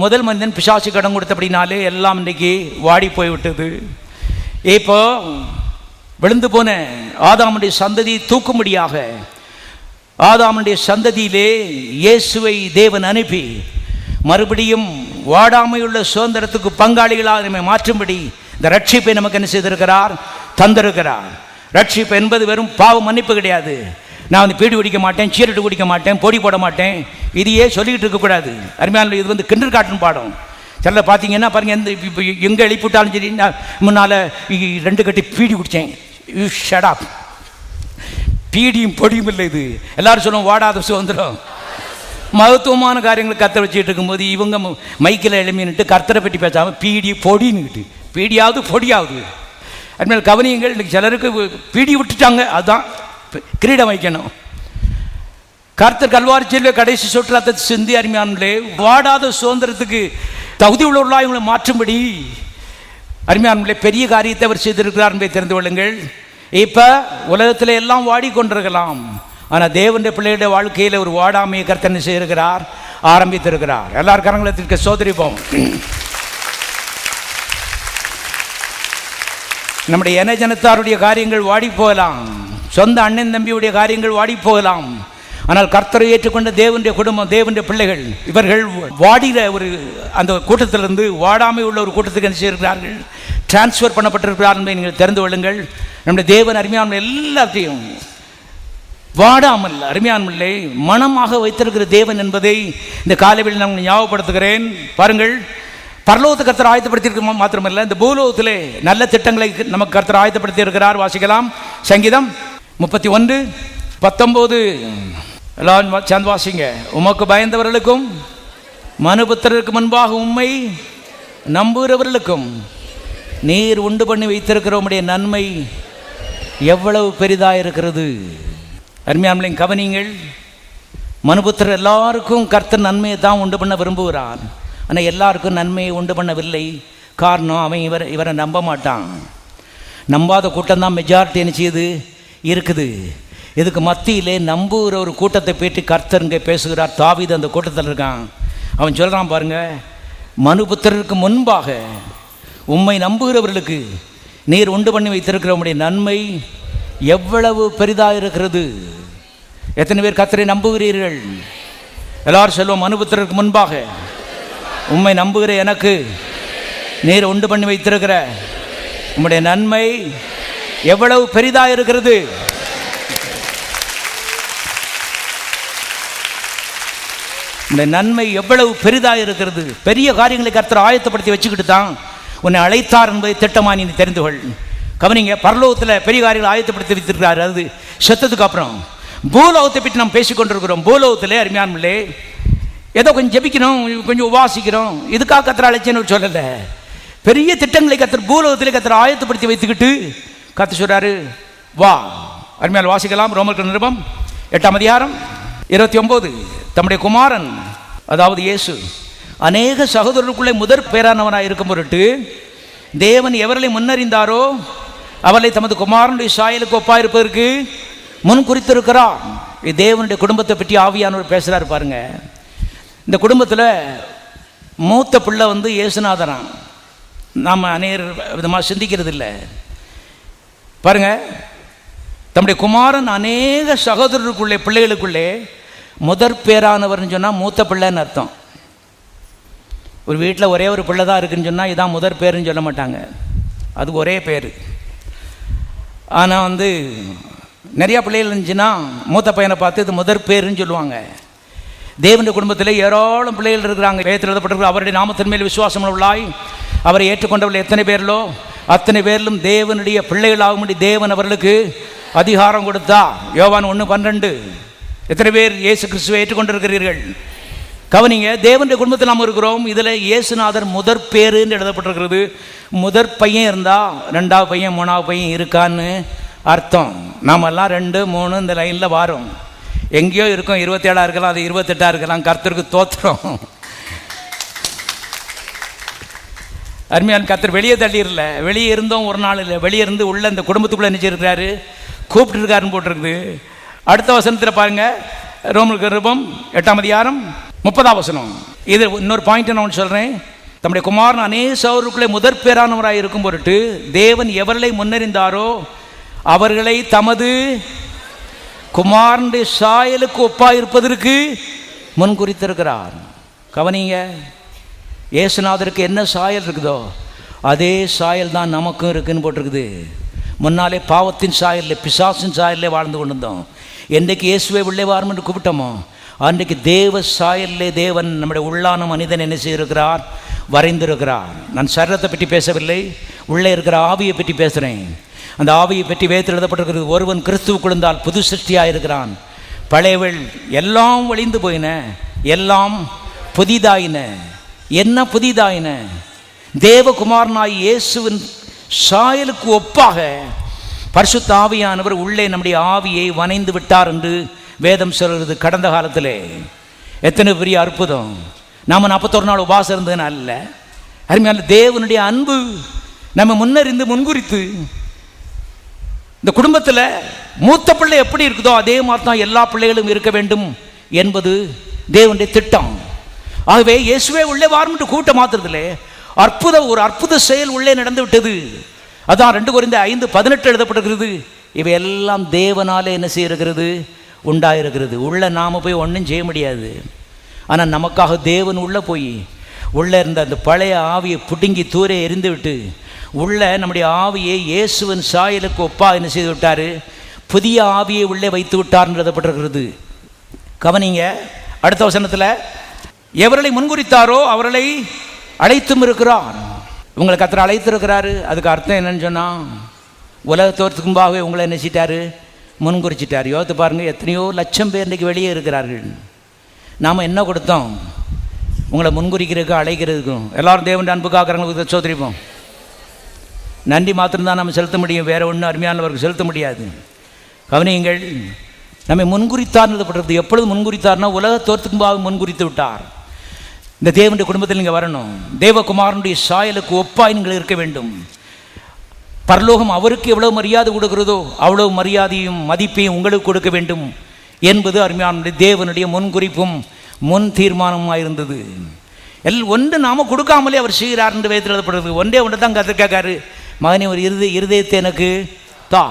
முதல் மனிதன் பிசாசு கடன் கொடுத்தபடினாலே எல்லாம் இன்றைக்கி வாடி போய்விட்டது. இப்போ விழுந்து போன ஆதாமுடைய சந்ததி தூக்கும்படியாக ஆதாமுடைய சந்ததியிலே இயேசுவை தேவன் அனுப்பி மறுபடியும் வாடாமையுள்ள சுதந்திரத்துக்கு பங்காளிகளாக நம்மை மாற்றும்படி இந்த ரட்சிப்பை நமக்கு என்ன செய்திருக்கிறார், தந்திருக்கிறார். ரட்சிப்பு என்பது வெறும் பாவ மன்னிப்பு கிடையாது. நான் வந்து பீடி குடிக்க மாட்டேன், சீரட்டு குடிக்க மாட்டேன், பொடி போட மாட்டேன், இதையே சொல்லிக்கிட்டு இருக்கக்கூடாது. அருமையான, இது வந்து கிண்டர் காட்டன் பாடம். சில பார்த்தீங்கன்னா பாருங்கள், எந்த இப்போ எங்கே எழுப்பிவிட்டாலும் சரி, நான் முன்னால் 2 கட்டி பீடி குடித்தேன். You shut up. பீடியும் பொடியும் இல்லை இது. எல்லாரும் சொல்லுவோம் வாடாத சுதந்திரம். மகத்துவமான காரியங்களை கர்த்தர் வச்சுட்டு இருக்கும்போது இவங்க மைக்கில் எழுமின்னுட்டு கர்த்தரை பற்றி பேசாமல் பீடி பொடின்னுக்கிட்டு பீடியாவது பொடியாவது. அதுமாதிரி கவனியங்கள். இன்றைக்கி சிலருக்கு பீடி விட்டுட்டாங்க, அதுதான் கிரீடம் வைக்கணும். கர்த்தர் கல்வாரி செல்வ கடைசி சொட்டு ரத்தத்தை சிந்தி அருமையானே வாடாத சுதந்திரத்துக்கு தகுதி உள்ளவர்களாக இவங்களை மாற்றும்படி அருமையானே பெரிய காரியத்தை அவர் செய்திருக்கிறார் என்பதை தெரிந்து கொள்ளுங்கள். இப்போ உலகத்தில் எல்லாம் வாடிக்கொண்டிருக்கலாம், ஆனால் தேவனுடைய பிள்ளைகளுடைய வாழ்க்கையில் ஒரு வாடாமையை கர்த்தர் செய்திருக்கிறார், ஆரம்பித்திருக்கிறார். எல்லார் கரங்களத்திற்கு சோதரிப்போம். நம்முடைய இனஜனத்தாருடைய காரியங்கள் வாடி போகலாம், சொந்த அண்ணன் தம்பியுடைய காரியங்கள் வாடி போகலாம், ஆனால் கர்த்தரை ஏற்றுக்கொண்ட தேவனுடைய குடும்பம், தேவனுடைய பிள்ளைகள் இவர்கள் வாடிகிற ஒரு அந்த கூட்டத்திலிருந்து வாடாமை உள்ள ஒரு கூட்டத்துக்கு என்ன செய்திருக்கிறார்கள், டிரான்ஸ்ஃபர் பண்ணப்பட்டிருக்கிறார் என்பதை நீங்கள் தெரிந்து கொள்ளுங்கள். நம்முடைய தேவன் அருமையான எல்லாத்தையும் வாடாமல் அருமையானமில்லை மனமாக வைத்திருக்கிற தேவன் என்பதை இந்த காலையில் நான் ஞாபகப்படுத்துகிறேன். பாருங்கள், பரலோகத்தை கர்த்தர் ஆயத்தப்படுத்தியிருக்க மாத்திரமல்ல, இந்த பூலோகத்திலே நல்ல திட்டங்களை நமக்கு கர்த்தர் ஆயத்தப்படுத்தி இருக்கிறார். வாசிக்கலாம், சங்கீதம் 31:19. எல்லாம் சேர்ந்து வாசிங்க. உமக்கு பயந்தவர்களுக்கும் மனுபுத்திரருக்கு முன்பாக உம்மை நம்புகிறவர்களுக்கும் நீர் உண்டு பண்ணி வைத்திருக்கிற உம்முடைய நன்மை எவ்வளவு பெரிதாக இருக்கிறது. அருமையானவர்களே கவனிங்கள், மனுபுத்திரர் எல்லாருக்கும் கர்த்தர் நன்மையை தான் உண்டு பண்ண விரும்புகிறார், ஆனால் எல்லாருக்கும் நன்மையை உண்டு பண்ணவில்லை. காரணம், அவன் இவரை நம்ப மாட்டான். நம்பாத கூட்டம் தான் மெஜாரிட்டி என்ன செய்யுது இருக்குது. இதுக்கு மத்தியிலே நம்புகிற ஒரு கூட்டத்தை பற்றி கர்த்தர் இங்கே பேசுகிறார். தாவீது அந்த கூட்டத்தில் இருக்கான். அவன் சொல்கிறான் பாருங்க, மனுபுத்திரருக்கு முன்பாக உம்மை நம்புகிறவர்களுக்கு நீர் உண்டு பண்ணி வைத்திருக்கிற உம்முடைய நன்மை எவ்வளவு பெரிதாக இருக்கிறது. எத்தனை பேர் கர்த்தரை நம்புகிறீர்கள்? எல்லாரும் சொல்லுவோம், மனுபுத்திரருக்கு முன்பாக உம்மை நம்புகிற எனக்கு நீர் உண்டு பண்ணி வைத்திருக்கிற உம்முடைய நன்மை எவ்வளவு பெரிதாக இருக்கிறது. இந்த நன்மை எவ்வளவு பெரிதாக இருக்கிறது. பெரிய காரியங்களை கர்த்தர் ஆயத்தப்படுத்தி வச்சுக்கிட்டு தான் உன்னை அழைத்தார் என்பதை திட்டமாக நீ தெரிந்து கொள். கவனிங்க, பரலோகத்தில் பெரிய காரியங்களை ஆயத்தப்படுத்தி வைத்திருக்கிறார். அது செத்ததுக்கு அப்புறம். பூலோகத்தை பற்றி நாம் பேசிக்கொண்டிருக்கிறோம். பூலோகத்திலே அருமையானவர்களே ஏதோ கொஞ்சம் ஜெபிக்கணும், கொஞ்சம் உபாசிக்கிறோம், இதுக்காக கர்த்தர் அழைச்சேன்னு சொல்லலை. பெரிய திட்டங்களை கர்த்தர் பூலோகத்திலே கர்த்தர் ஆயத்தப்படுத்தி வைத்துக்கிட்டு கர்த்தர் சொல்றாரு, வா. அருமையால் வாசிக்கலாம், ரோமர்கள் நிருபம் 8:29. தம்முடைய குமாரன் அதாவது இயேசு அநேக சகோதரர்களுக்குள்ளே முதற் பேரானவனாக இருக்கும் பொருட்டு தேவன் எவர்களை முன்னறிந்தாரோ அவர்களை தமது குமாரனுடைய சாயலுக்கு ஒப்பாயிருப்பதற்கு முன் குறித்திருக்கிறார். தேவனுடைய குடும்பத்தை பற்றி ஆவியானவர் பேசுகிறார். பாருங்க, இந்த குடும்பத்தில் மூத்த பிள்ளை இயேசுநாதனா. நாம் அநேக விதமாக சிந்திக்கிறது இல்லை. பாருங்க, தம்முடைய குமாரன் அநேக சகோதரர்களுக்குள்ளே பிள்ளைகளுக்குள்ளே முதற் பேரானவர்னு சொன்னால் மூத்த பிள்ளைன்னு அர்த்தம். ஒரு வீட்டில் ஒரே ஒரு பிள்ளை தான் இருக்குன்னு சொன்னால் இதான் முதற் பேருன்னு சொல்ல மாட்டாங்க, அது ஒரே பேர். ஆனால் நிறையா பிள்ளைகள் இருந்துச்சுன்னா மூத்த பையனை பார்த்து இது முதற் பேருன்னு சொல்லுவாங்க. தேவனுடைய குடும்பத்தில் ஏராளம் பிள்ளைகள் இருக்கிறாங்க. வேதத்தில் எழுதப்பட்டிருக்கிற அவருடைய நாமத்தின் மேல் விசுவாசம் உள்ளாய் அவரை ஏற்றுக்கொண்டவர்கள் எத்தனை பேர்களோ அத்தனை பேரிலும் தேவனுடைய பிள்ளைகளாகும்படி தேவன் அவர்களுக்கு அதிகாரம் கொடுத்தா. யோவான் 1:12. எத்தனை பேர் இயேசு கிறிஸ்துவை ஏற்றுக்கொண்டிருக்கிறீர்கள்? கவனிங்க, தேவனுடைய குடும்பத்தில் நாம் இருக்கிறோம். இதில் இயேசுநாதர் முதற் பேருன்னு எழுதப்பட்டிருக்கிறது. முதற் பையன் இருந்தால் 2வது பையன் 3வது பையன் இருக்கான்னு அர்த்தம். நாமெல்லாம் 2, 3 இந்த லைனில் வாரோம். எங்கேயோ இருக்கும், 27 இருக்கலாம், அது 28 இருக்கலாம். கர்த்தருக்கு தோத்திரம். அருமையான கர்த்தர் வெளியே தள்ளிடல. வெளியே இருந்தோம் ஒரு நாள் இல்லை, வெளியே இருந்து உள்ள இந்த குடும்பத்துக்குள்ளே நினைச்சிருக்கிறாரு, கூப்பிட்டு இருக்காருன்னு போட்டிருக்குது. அடுத்த வசனத்தில் பாருங்க, ரோமர்கள் நிருபம் 8:30. இது இன்னொரு பாயிண்ட் நான் சொல்கிறேன். தம்முடைய குமாரன் அநேக சகோதரருக்குள்ளே முதற் பேரானவராக இருக்கும் பொருட்டு தேவன் எவர்களை முன்னறிந்தாரோ அவர்களை தமது குமாரனுடைய சாயலுக்கு ஒப்பாயிருப்பதற்கு முன் குறித்திருக்கிறார். கவனிங்க, இயேசுநாதருக்கு என்ன சாயல் இருக்குதோ அதே சாயல் தான் நமக்கும் இருக்குன்னு போட்டிருக்குது. முன்னாலே பாவத்தின் சாயலில் பிசாசின் சாயலில் வாழ்ந்து கொண்டு இருந்தோம். என்றைக்கு இயேசுவை உள்ளே வாரும் என்று கூப்பிட்டோமோ அன்றைக்கு தேவ சாயலிலே தேவன் நம்முடைய உள்ளான மனிதன் என்ன செய்திருக்கிறார், வரைந்திருக்கிறார். நான் சரீரத்தை பற்றி பேசவில்லை, உள்ளே இருக்கிற ஆவியை பற்றி பேசுகிறேன். அந்த ஆவியை பற்றி வேதத்தில் எழுதப்பட்டிருக்கிறது, ஒருவன் கிறிஸ்துவுக்குள் இருந்தால் புது சிருஷ்டியாக இருக்கிறான், பழையவள் எல்லாம் ஒழிந்து போயின, எல்லாம் புதிதாயின. என்ன புதிதாயின? தேவகுமாரனாய் இயேசுவின் சாயலுக்கு ஒப்பாக பரிசுத்த ஆவியானவர் உள்ளே நம்முடைய ஆவியை வனைந்து விட்டார் என்று வேதம் சொல்கிறது. கடந்த காலத்திலே எத்தனை பெரிய அற்புதம்! நாம் 41 நாள் உபாசம் இருந்ததுன்னு அல்ல, அருமையான தேவனுடைய அன்பு நம்ம முன்னறிந்து முன்குறித்து, இந்த குடும்பத்தில் மூத்த பிள்ளை எப்படி இருக்குதோ அதே மாதிரி தான் எல்லா பிள்ளைகளும் இருக்க வேண்டும் என்பது தேவனுடைய திட்டம். ஆகவே இயேசுவே உள்ளே வார்மிட்டு கூட்ட மாத்திரத்திலே ஒரு அற்புத செயல் உள்ளே நடந்து விட்டது. அதான் 2 கொரிந்தியர் 5:18 எழுதப்பட்டிருக்கிறது. இவை எல்லாம் தேவனாலே என்ன செய்யிருக்கிறது? உண்டாயிருக்கிறது. உள்ள நாம் போய் ஒன்றும் செய்ய முடியாது. ஆனால் நமக்காக தேவன் உள்ளே போய் உள்ளே இருந்த அந்த பழைய ஆவியை பிடுங்கி தூரே எரிந்து விட்டு உள்ள நம்முடைய ஆவியை இயேசுவின் சாயலுக்கு ஒப்பா என்ன செய்து விட்டார்? புதிய ஆவியை உள்ளே வைத்து விட்டார் எழுதப்பட்டிருக்கிறது. கவனிங்க, அடுத்த வசனத்தில் எவர்களை முன்குறித்தாரோ அவர்களை அழைத்தும் இருக்கிறார். உங்களை கர்த்தர் அழைத்திருக்கிறாரு. அதுக்கு அர்த்தம் என்னன்னு சொன்னால், உலகத்தோரத்துக்கு முன்பாகவே உங்களை நினைச்சிட்டாரு, முன்குறிச்சிட்டார். யோசித்து பாருங்கள், எத்தனையோ லட்சம் பேர் இன்றைக்கு வெளியே இருக்கிறார்கள். நாம் என்ன கொடுத்தோம்? உங்களை முன்குறிக்கிறதுக்கும் அழைக்கிறதுக்கும். எல்லாரும் தேவன் அன்பு காக்கிறவங்களுக்கு சோதரிப்போம். நன்றி மாத்திரம்தான் நம்ம செலுத்த முடியும், வேறு ஒன்றும் அருமையானவருக்கு செலுத்த முடியாது. கவனியுங்கள், நம்மை முன்குறித்தார் எழுதப்பட்டது. எப்பொழுது முன்குறித்தார்னா, உலகத்தோரத்துக்கு முன்பாக முன்குறித்து விட்டார். இந்த தேவனுடைய குடும்பத்தில் நீங்கள் வரணும். தேவகுமாரனுடைய சாயலுக்கு ஒப்பாய் நீங்கள் இருக்க வேண்டும். பரலோகம் அவருக்கு எவ்வளவு மரியாதை கொடுக்கிறதோ அவ்வளவு மரியாதையும் மதிப்பையும் உங்களுக்கு கொடுக்க வேண்டும் என்பது அருமையான தேவனுடைய முன்குறிப்பும் முன் தீர்மானமாக இருந்தது. ஒன்று நாம் கொடுக்காமலே அவர் செய்கிறார் என்று வேதத்தில் எழுதப்படுறது. ஒன்று தான் கர்த்தர் கேட்காரு, மகனே ஒரு இருதயத்தை எனக்கு தா.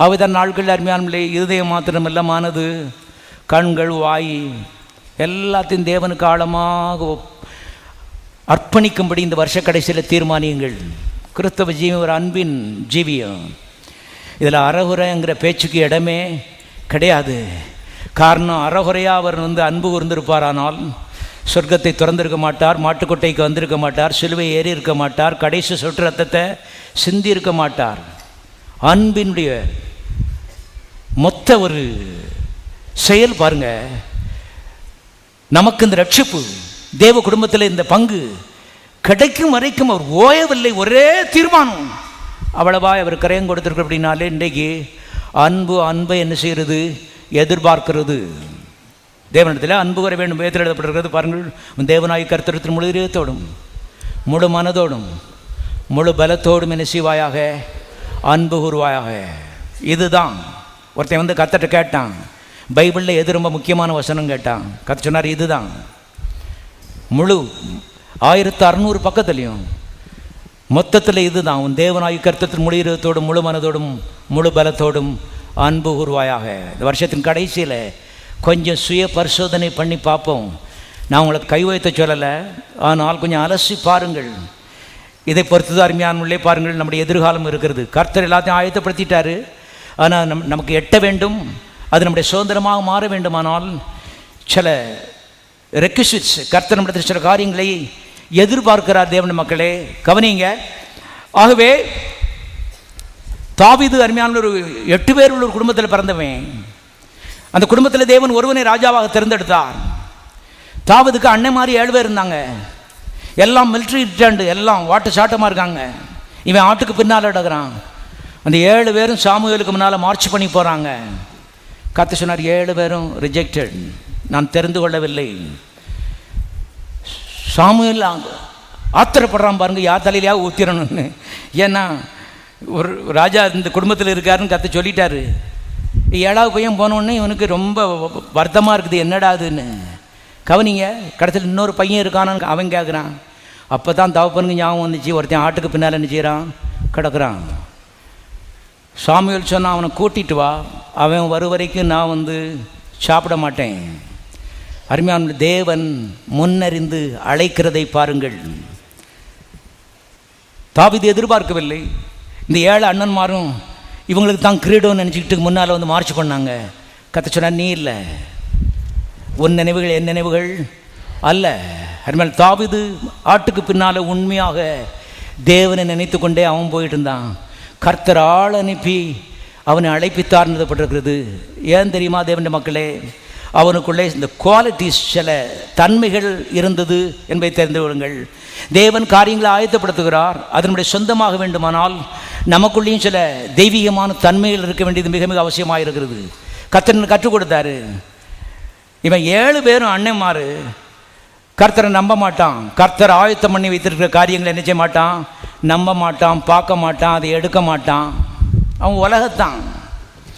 அவைதான் நாட்கள் அருமையான இருதயம் மாத்திரமல்ல, மானது, கண்கள், வாய் எல்லாத்தையும் தேவனுக்கு ஆழமாக அர்ப்பணிக்கும்படி இந்த வருஷ கடைசியில் தீர்மானியுங்கள். கிறிஸ்தவ ஜீவம் ஒரு அன்பின் ஜீவியம். இதில் அறகுறைங்கிற பேச்சுக்கு இடமே கிடையாது. காரணம், அறகுறையாக அவர் அன்பு கூர்ந்திருப்பாரானால் சொர்க்கத்தை திறந்திருக்க மாட்டார், மாட்டுக்கொட்டைக்கு வந்திருக்க மாட்டார், சிலுவை ஏறி இருக்க மாட்டார், கடைசி சொட்டு ரத்தத்தை சிந்தி இருக்க மாட்டார். அன்பினுடைய மொத்த ஒரு செயல் பாருங்க. நமக்கு இந்த ரட்சிப்பு, தேவ குடும்பத்தில் இந்த பங்கு கிடைக்கும் வரைக்கும் அவர் ஓயவில்லை. ஒரே தீர்மானம். அவ்வளவா அவர் கரையம் கொடுத்திருக்க. அப்படின்னாலே இன்றைக்கு அன்பை என்ன செய்கிறது? எதிர்பார்க்கிறது. தேவனிடத்தில் அன்பு வர வேண்டும். வேதத்தில் எழுதப்பட்டிருக்கிறது பாருங்கள், தேவனாய் கர்த்தரிடத்தில் முழு இதயத்தோடும் முழு மனதோடும் முழு பலத்தோடும் என்ன செய்வாயாக? அன்பு கூறுவாயாக. இதுதான். ஒருத்தன் கர்த்தர்ட்ட கேட்டான், பைபிளில் எது ரொம்ப முக்கியமான வசனம் கேட்டான். கர்த்தர் சொன்னார், இதுதான். முழு 1600 பக்கத்துலையும் மொத்தத்தில் இதுதான். உன் தேவனாய் கர்த்தரிடத்தில் முழு இதயத்தோடும் முழு மனதோடும் முழு பலத்தோடும் அன்பு கூறுவாயாக. இந்த வருஷத்தின் கடைசியில் கொஞ்சம் சுய பரிசோதனை பண்ணி பார்ப்போம். நான் உங்களுக்கு கை வைத்த சொல்லலை, ஆனால் கொஞ்சம் அலசி பாருங்கள். இதை பொறுத்து அருமையான உள்ளே பாருங்கள், நம்முடைய எதிர்காலம் இருக்கிறது. கர்த்தர் எல்லாத்தையும் ஆயத்தப்படுத்திட்டாரு. ஆனால் நமக்கு எட்ட வேண்டும், அது நம்முடைய சுதந்திரமாக மாற வேண்டுமானால் சில ரெக்விசிட்ஸ், கர்த்தர் நம்மிடத்தில் சில காரியங்களை எதிர்பார்க்கிறார். தேவனுடைய மக்களே கவனிங்க. ஆகவே தாவீது அருமையான ஒரு 8 பேர் உள்ள ஒரு குடும்பத்தில் பிறந்தவன். அந்த குடும்பத்தில் தேவன் ஒருவனை ராஜாவாக தேர்ந்தெடுத்தார். தாவீதுக்கு அன்னை மாதிரி 7 பேர் இருந்தாங்க. எல்லாம் மிலிட்ரி ரிட்டர்ண்டு, எல்லாம் வாட்டு சாட்டமாக இருக்காங்க. இவன் ஆட்டுக்கு பின்னால் எடுக்கிறான். அந்த 7 பேரும் சாமுவேலுக்கு முன்னால் மார்ச் பண்ணி போகிறாங்க. கர்த்தர் சொன்னார், 7 பேரும் ரிஜெக்டட், நான் தெரிந்து கொள்ளவில்லை. சாமுவேல் ஆத்திரப்படுறான் பாருங்க, யார் தலையிலையாக ஊத்திரணும்னு. ஏன்னா ஒரு ராஜா இந்த குடும்பத்தில் இருக்காருன்னு கர்த்தர் சொல்லிட்டாரு. 7வது பையன் போனோடனே இவனுக்கு ரொம்ப வருத்தமாக இருக்குது, என்னடாதுன்னு. கவனிங்க, கடைசியில் இன்னொரு பையன் இருக்கானான்னு அவன் கேட்குறான். அப்போ தான் தகப்பனுக்கு ஞாபகம் வந்துச்சு, ஒருத்தன் ஆட்டுக்கு பின்னால் என்ன செய்கிறான்? கிடக்கிறான். சாமுவேல் சொன்னான், அவனை கூட்டிட்டு வா, அவன் வரும் வரைக்கும் நான் சாப்பிட மாட்டேன். அருமையான தேவன் முன்னறிந்து அழைக்கிறதை பாருங்கள். தாவீது எதிர்பார்க்கவில்லை. இந்த 7 அண்ணன்மாரும் இவங்களுக்கு தான் கிரீடம்னு நினச்சிக்கிட்டு முன்னால் மார்ச் பண்ணாங்க. கர்த்தர் சொன்னார், நீ இல்லை, உன் நினைவுகள் என் நினைவுகள் அல்ல. அருமையான தாவீது ஆட்டுக்கு பின்னால் உண்மையாக தேவனை நினைத்து கொண்டே அவன் போயிட்டு இருந்தான். கர்த்தர் ஆள் அனுப்பி அவனை அழைப்பித்தார்னப்பட்டிருக்கிறது. ஏன் தெரியுமா தேவனுடைய மக்களே? அவனுக்குள்ளே இந்த குவாலிட்டிஸ், சில தன்மைகள் இருந்தது என்பதை தெரிந்து கொள்ளுங்கள். தேவன் காரியங்களை ஆயத்தப்படுத்துகிறார். அதனுடைய சொந்தமாக வேண்டுமானால் நமக்குள்ளேயும் சில தெய்வீகமான தன்மைகள் இருக்க வேண்டியது மிக மிக அவசியமாக இருக்கிறது. கர்த்தர் கற்றுக் கொடுத்தாரு. இவன் 7 பேரும் அண்ணன்மாரு கர்த்தரை நம்ப மாட்டான். கர்த்தர் ஆயத்தம் பண்ணி வைத்திருக்கிற காரியங்களை என்ன செய்ய மாட்டான், நம்ப மாட்டான், பார்க்க மாட்டான், அதை எடுக்க மாட்டான். அவன் உலகத்தான்,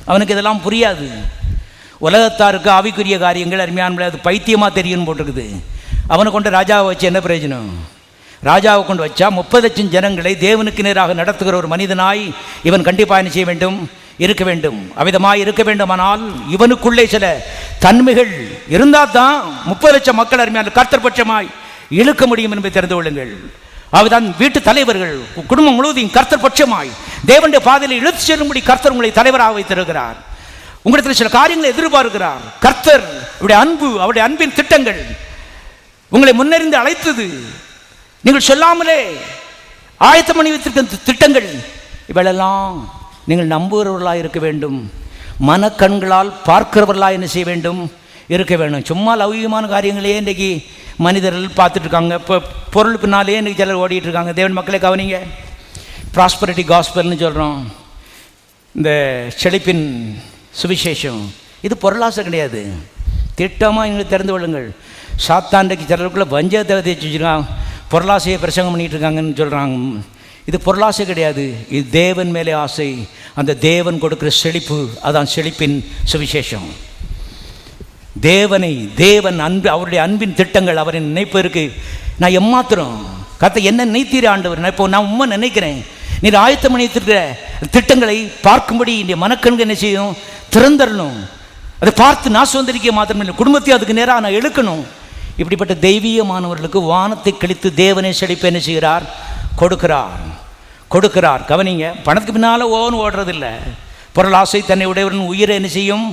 அவனுக்கு இதெல்லாம் புரியாது. உலகத்தாருக்கு ஆவிக்குரிய காரியங்கள் அருமையான அது பைத்தியமாக தெரியும்னு போட்டிருக்குது. அவனை கொண்டு ராஜாவை வச்சு என்ன பிரயோஜனம்? ராஜாவை கொண்டு வச்சா 30 லட்சம் ஜனங்களை தேவனுக்கு நேராக நடத்துகிற ஒரு மனிதனாய் இவன் கண்டிப்பாக என்ன செய்ய வேண்டும், இருக்க வேண்டும். அவ்விதமாய் இருக்க வேண்டுமானால் இவனுக்குள்ளே சில தன்மைகள் இருந்தால் தான் 30 லட்சம் மக்கள் அருமையான கர்த்தர் பட்சமாய் இழுக்க முடியும் என்பதை தெரிந்து கொள்ளுங்கள். அவதான் வீட்டு தலைவர்கள் குடும்பம் முழுவதையும் கர்த்தர் பட்சமாய் தேவனுடைய பாதையில் இழுத்து செல்லும்படி கர்த்தர் உங்களை தலைவராக வைத்திருக்கிறார். உங்களிடத்தில் சில காரியங்களை எதிர்பார்க்கிறார். கர்த்தர் அவருடைய அன்பு, அவருடைய அன்பின் திட்டங்கள் உங்களை முன்னறிந்து அழைத்தது, நீங்கள் சொல்லாமலே ஆயத்தம் பண்ணி வைத்திருக்க திட்டங்கள், இவளெல்லாம் நீங்கள் நம்புகிறவர்களாக இருக்க வேண்டும். மனக்கண்களால் பார்க்கிறவர்களாக என்ன செய்ய வேண்டும், இருக்க வேண்டும். சும்மா லௌகிகமான காரியங்களே இன்றைக்கி மனிதர்கள் பார்த்துட்டு இருக்காங்க. இப்போ பொருள் பின்னாலே இன்றைக்கி சிலர் ஓடிட்டு இருக்காங்க. தேவன் மக்களை கவனிங்க. ப்ராஸ்பரிட்டி காஸ்பல்னு சொல்கிறோம், இந்த செழிப்பின் சுவிசேஷம். இது பொருளாசை கிடையாது. திட்டமாக எங்களுக்கு தெரிந்து கொள்ளுங்கள். சாத்தாண்டைக்கு சிலருக்குள்ளே வஞ்சத்தை வச்சுருக்காங்க, பொருளாசையை பிரசங்கம் பண்ணிகிட்டு இருக்காங்கன்னு சொல்கிறாங்க. இது பொருளாசை கிடையாது, இது தேவன் மேலே ஆசை. அந்த தேவன் கொடுக்குற செழிப்பு, அதான் செழிப்பின் சுவிசேஷம். தேவன் அன்பு, அவருடைய அன்பின் திட்டங்கள், அவரின் நினைப்பு இருக்குது. நான் எம்மாத்திரம் கத்தை என்ன நினைத்தீர ஆண்டவர், நான் இப்போ நான் உண்மை நினைக்கிறேன். நீர் ஆயத்தம் பண்ணித்திருக்கிற திட்டங்களை பார்க்கும்படி இந்த மனக்கண்கள் என்ன செய்யும், திறந்தரணும். அதை பார்த்து நான் சுதந்திரிக்க மாத்திரமில்லை, குடும்பத்தையும் அதுக்கு நேராக நான் எழுக்கணும். இப்படிப்பட்ட தெய்வீகமானவர்களுக்கு வானத்தை கழித்து தேவனை செழிப்பு என்ன செய்கிறார், கொடுக்கிறார். கவனிங்க, பணத்துக்கு பின்னால் ஓடுறதில்லை. பொருளாசை தன்னை உடையவரின் உயிரை என்ன செய்யும்,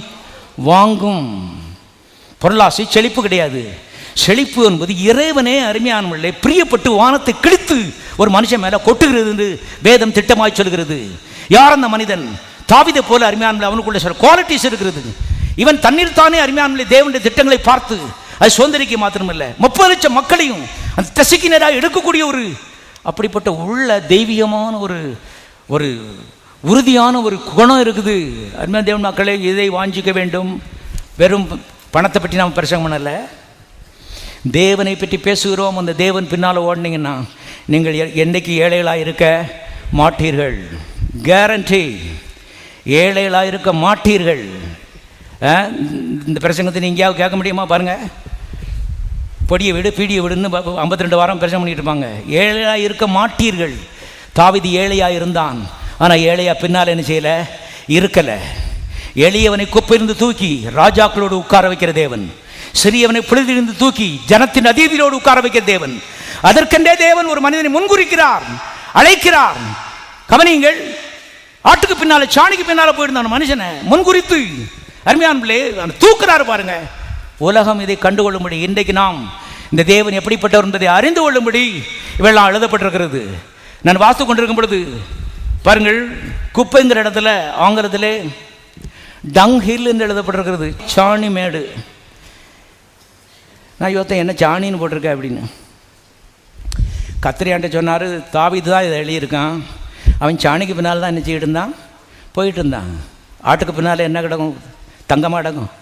வாங்கும். பொருளாசை செழிப்பு கிடையாது. செழிப்பு என்பது இறைவனே அருமையானவர்களே பிரியப்பட்டு வானத்தை கிழித்து ஒரு மனுஷன் மேலே கொட்டுகிறது என்று வேதம் திட்டமாய் சொல்கிறது. யார் அந்த மனிதன்? தாவீதை போல அருமையானவர்களே அவனுக்குள்ள சில குவாலிட்டிஸ் இருக்கிறது. இவன் தண்ணீர் தானே அருமையானவர்களே தேவனுடைய திட்டங்களை பார்த்து அது சுதந்திரிக்க மாத்திரமல்ல, 30 லட்சம் மக்களையும் அந்த தசைக்கு நேராக எடுக்கக்கூடிய ஒரு அப்படிப்பட்ட உள்ள தெய்வீகமான ஒரு உறுதியான ஒரு குணம் இருக்குது. அருமையான தேவன் மக்களே, இதை வாஞ்சிக்க வேண்டும். வெறும் பணத்தை பற்றி நாம் பிரசங்கம் பண்ணலை, தேவனை பற்றி பேசுகிறோம். அந்த தேவன் பின்னால் ஓடினீங்கன்னா நீங்கள் என்றைக்கு ஏழைகளாக இருக்க மாட்டீர்கள். கேரண்டி, ஏழைகளாக இருக்க மாட்டீர்கள். இந்த பிரசங்கத்தை நீங்கள் எங்கேயாவது கேட்க முடியுமா? பாருங்கள், பொடியை விடு பீடியை விடுன்னு 52 வாரம் பிரசங்கம் பண்ணிட்டு இருப்பாங்க. ஏழையாக இருக்க மாட்டீர்கள். தாவீது ஏழையாக இருந்தான், ஆனால் ஏழையாக பின்னால் என்ன செய்யலை, இருக்கலை. எளியவனை குப்பையிலிருந்து தூக்கி ராஜாக்களோடு உட்கார வைக்கிற தேவன், சிறியவனை புழுதிலிருந்து தூக்கி ஜனத்தின் அதிபதியோடு உட்கார வைக்கிற தேவன். அதற்கென்றே தேவன் ஒரு மனிதனை முன்குறிக்கிறார், அழைக்கிறார். கவனியுங்கள், ஆட்டுக்கு பின்னால சாணிக்கு பின்னால போயிருந்தான் மனுஷனை முன்குறித்து அருமையானே தூக்குறாரு. பாருங்க, உலகம் இதை கண்டுகொள்ளும்படி இன்றைக்கு நாம் இந்த தேவன் எப்படிப்பட்டவர் என்பதை அறிந்து கொள்ளும்படி இவெல்லாம் எழுதப்பட்டிருக்கிறது. நான் வாசித்து கொண்டிருக்கும் பொழுது பாருங்கள், குப்பைங்கிற இடத்துல ஆங்கிலத்திலே டங் ஹில் என்று எழுதப்பட்டிருக்கிறது, சாணி மேடு. நான் யோசித்தேன், என்ன சாணின்னு போட்டிருக்கேன் அப்படின்னு. கத்திரியாண்ட சொன்னார், தாவீது தான் இதை எழுதியிருக்கான். அவன் சாணிக்கு பின்னால் தான் என்ன செய்யிட்டு இருந்தான், போயிட்டு இருந்தான். ஆட்டுக்கு பின்னால் என்ன கிடக்கும், தங்கமாக கிடக்கும்.